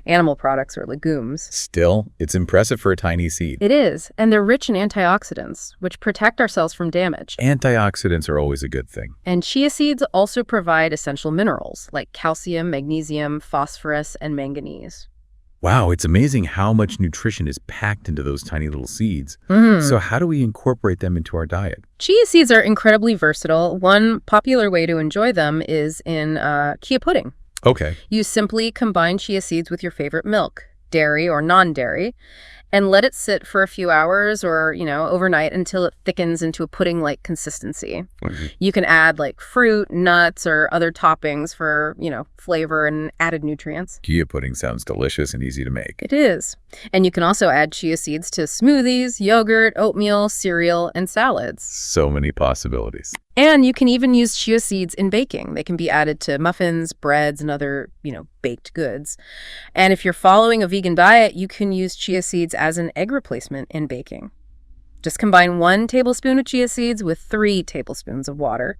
animal products or legumes. Still, it's impressive for a tiny seed. It is, and they're rich in antioxidants, which protect our cells from damage. Antioxidants are always a good thing. And chia seeds also provide essential minerals like calcium, magnesium, phosphorus, and manganese. Wow, it's amazing how much nutrition is packed into those tiny little seeds. So how do we incorporate them into our diet? Chia seeds are incredibly versatile. One popular way to enjoy them is in chia pudding. Okay. You simply combine chia seeds with your favorite milk, dairy or non-dairy, and let it sit for a few hours or, overnight until it thickens into a pudding-like consistency. You can add fruit, nuts, or other toppings for, flavor and added nutrients. Chia pudding sounds delicious and easy to make. It is. And you can also add chia seeds to smoothies, yogurt, oatmeal, cereal, and salads. So many possibilities. And you can even use chia seeds in baking. They can be added to muffins, breads, and other, baked goods. And if you're following a vegan diet, you can use chia seeds as an egg replacement in baking. Just combine 1 tablespoon of chia seeds with 3 tablespoons of water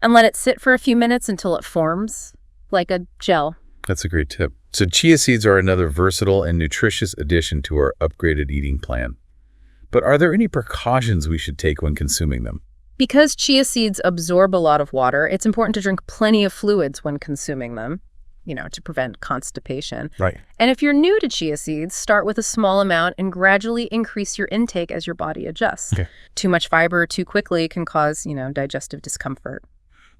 and let it sit for a few minutes until it forms like a gel. That's a great tip. So chia seeds are another versatile and nutritious addition to our upgraded eating plan. But are there any precautions we should take when consuming them? Because chia seeds absorb a lot of water, it's important to drink plenty of fluids when consuming them, to prevent constipation. Right. And if you're new to chia seeds, start with a small amount and gradually increase your intake as your body adjusts. Okay. Too much fiber too quickly can cause, digestive discomfort.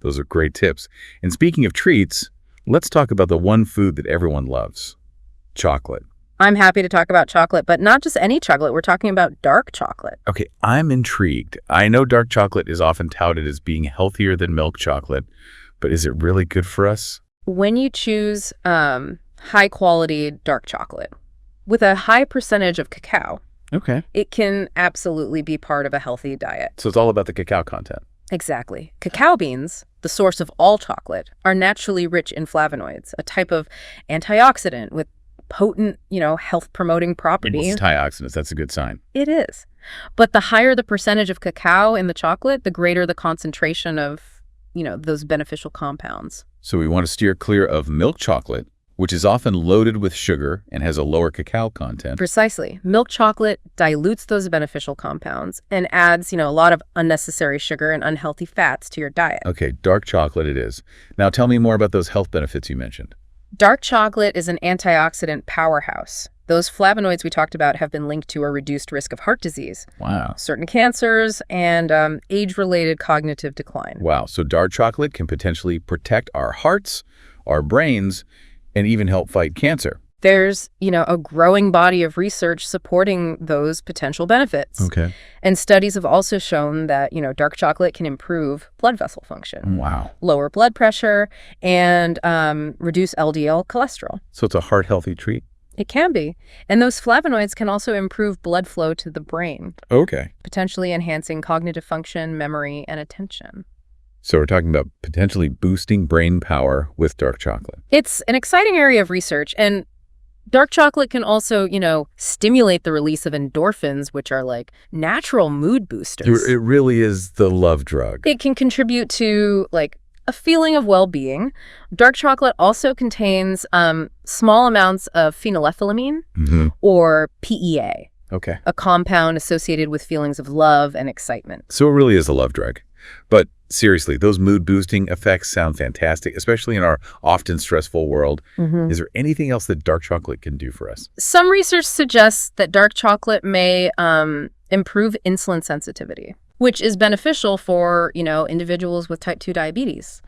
Those are great tips. And speaking of treats, let's talk about the one food that everyone loves, chocolate. I'm happy to talk about chocolate, but not just any chocolate. We're talking about dark chocolate. Okay, I'm intrigued. I know dark chocolate is often touted as being healthier than milk chocolate, but is it really good for us? When you choose high-quality dark chocolate, with a high percentage of cacao, Okay. it can absolutely be part of a healthy diet. So it's all about the cacao content. Exactly. Cacao beans, the source of all chocolate, are naturally rich in flavonoids, a type of antioxidant with potent, health-promoting properties. Antioxidants, that's a good sign. It is. But the higher the percentage of cacao in the chocolate, the greater the concentration of, those beneficial compounds. So we want to steer clear of milk chocolate, which is often loaded with sugar and has a lower cacao content. Precisely. Milk chocolate dilutes those beneficial compounds and adds, a lot of unnecessary sugar and unhealthy fats to your diet. Okay, dark chocolate it is. Now tell me more about those health benefits you mentioned. Dark chocolate is an antioxidant powerhouse. Those flavonoids we talked about have been linked to a reduced risk of heart disease, Wow. certain cancers, and age-related cognitive decline. Wow, so dark chocolate can potentially protect our hearts, our brains, and even help fight cancer. There's, a growing body of research supporting those potential benefits. Okay. And studies have also shown that, dark chocolate can improve blood vessel function, Wow. lower blood pressure, and reduce LDL cholesterol. So it's a heart-healthy treat? It can be. And those flavonoids can also improve blood flow to the brain, Okay. potentially enhancing cognitive function, memory, and attention. So we're talking about potentially boosting brain power with dark chocolate. It's an exciting area of research, and dark chocolate can also, stimulate the release of endorphins, which are like natural mood boosters. It really is the love drug. It can contribute to a feeling of well-being. Dark chocolate also contains small amounts of phenylethylamine, or PEA, Okay. a compound associated with feelings of love and excitement. So it really is a love drug. But seriously, those mood-boosting effects sound fantastic, especially in our often stressful world. Is there anything else that dark chocolate can do for us? Some research suggests that dark chocolate may improve insulin sensitivity, which is beneficial for, individuals with type 2 diabetes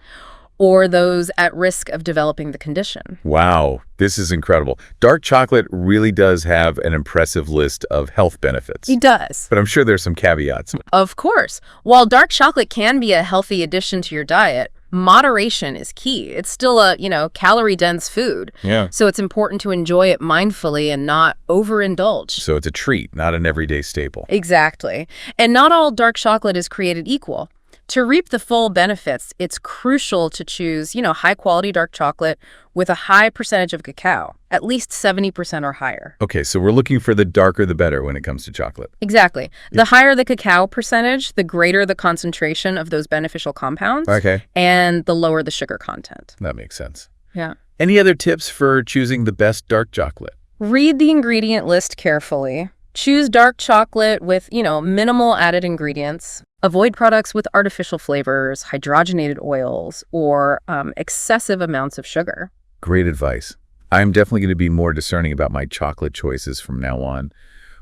or those at risk of developing the condition. Wow, this is incredible. Dark chocolate really does have an impressive list of health benefits. It does. But I'm sure there's some caveats. Of course. While dark chocolate can be a healthy addition to your diet, moderation is key. It's still a, calorie-dense food. Yeah. So it's important to enjoy it mindfully and not overindulge. So it's a treat, not an everyday staple. Exactly. And not all dark chocolate is created equal. To reap the full benefits, it's crucial to choose, high-quality dark chocolate with a high percentage of cacao, at least 70% or higher. Okay, so we're looking for the darker the better when it comes to chocolate. Exactly. The higher the cacao percentage, the greater the concentration of those beneficial compounds. Okay. And the lower the sugar content. That makes sense. Yeah. Any other tips for choosing the best dark chocolate? Read the ingredient list carefully. Choose dark chocolate with, minimal added ingredients. Avoid products with artificial flavors, hydrogenated oils, or excessive amounts of sugar. Great advice. I'm definitely going to be more discerning about my chocolate choices from now on.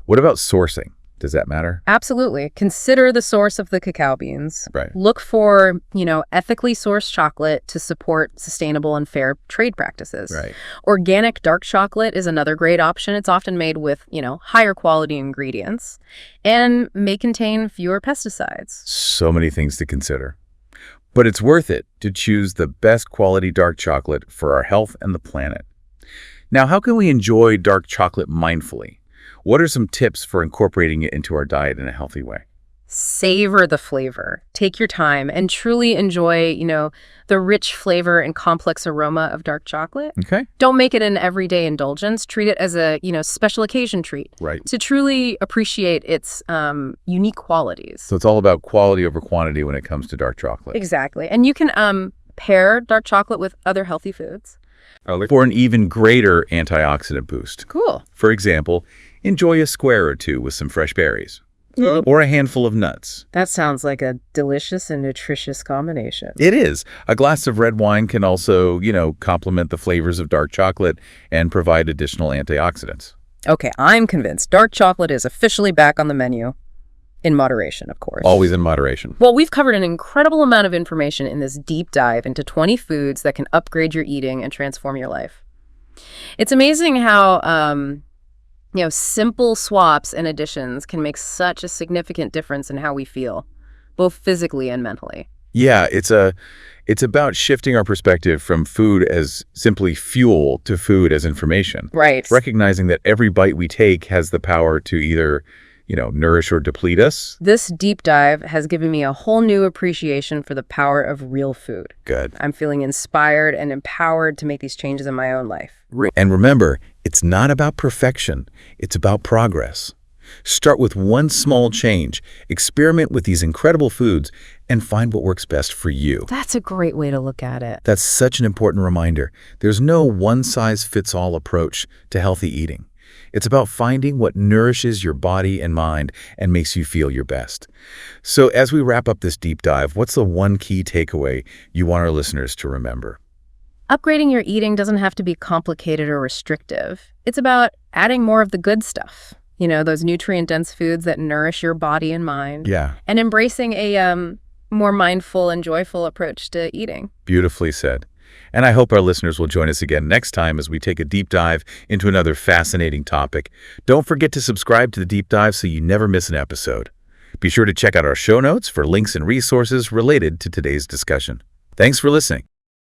What about sourcing? Does that matter? Absolutely. Consider the source of the cacao beans. Right. Look for, ethically sourced chocolate to support sustainable and fair trade practices. Right. Organic dark chocolate is another great option. It's often made with, higher quality ingredients and may contain fewer pesticides. So many things to consider. But it's worth it to choose the best quality dark chocolate for our health and the planet. Now, how can we enjoy dark chocolate mindfully? What are some tips for incorporating it into our diet in a healthy way? Savor the flavor. Take your time and truly enjoy, the rich flavor and complex aroma of dark chocolate. Okay. Don't make it an everyday indulgence. Treat it as a, special occasion treat. Right. To truly appreciate its unique qualities. So it's all about quality over quantity when it comes to dark chocolate. Exactly. And you can pair dark chocolate with other healthy foods. For an even greater antioxidant boost. Cool. For example, enjoy a square or two with some fresh berries. Or a handful of nuts. That sounds like a delicious and nutritious combination. It is. A glass of red wine can also, complement the flavors of dark chocolate and provide additional antioxidants. Okay, I'm convinced dark chocolate is officially back on the menu. In moderation, of course. Always in moderation. Well, we've covered an incredible amount of information in this deep dive into 20 foods that can upgrade your eating and transform your life. It's amazing how, simple swaps and additions can make such a significant difference in how we feel, both physically and mentally. Yeah, it's about shifting our perspective from food as simply fuel to food as information. Right. Recognizing that every bite we take has the power to either, nourish or deplete us. This deep dive has given me a whole new appreciation for the power of real food. Good. I'm feeling inspired and empowered to make these changes in my own life. And remember, it's not about perfection. It's about progress. Start with one small change, experiment with these incredible foods, and find what works best for you. That's a great way to look at it. That's such an important reminder. There's no one-size-fits-all approach to healthy eating. It's about finding what nourishes your body and mind and makes you feel your best. So as we wrap up this deep dive, what's the one key takeaway you want our listeners to remember? Upgrading your eating doesn't have to be complicated or restrictive. It's about adding more of the good stuff. Those nutrient-dense foods that nourish your body and mind. Yeah. And embracing a more mindful and joyful approach to eating. Beautifully said. And I hope our listeners will join us again next time as we take a deep dive into another fascinating topic. Don't forget to subscribe to the deep dive so you never miss an episode. Be sure to check out our show notes for links and resources related to today's discussion. Thanks for listening.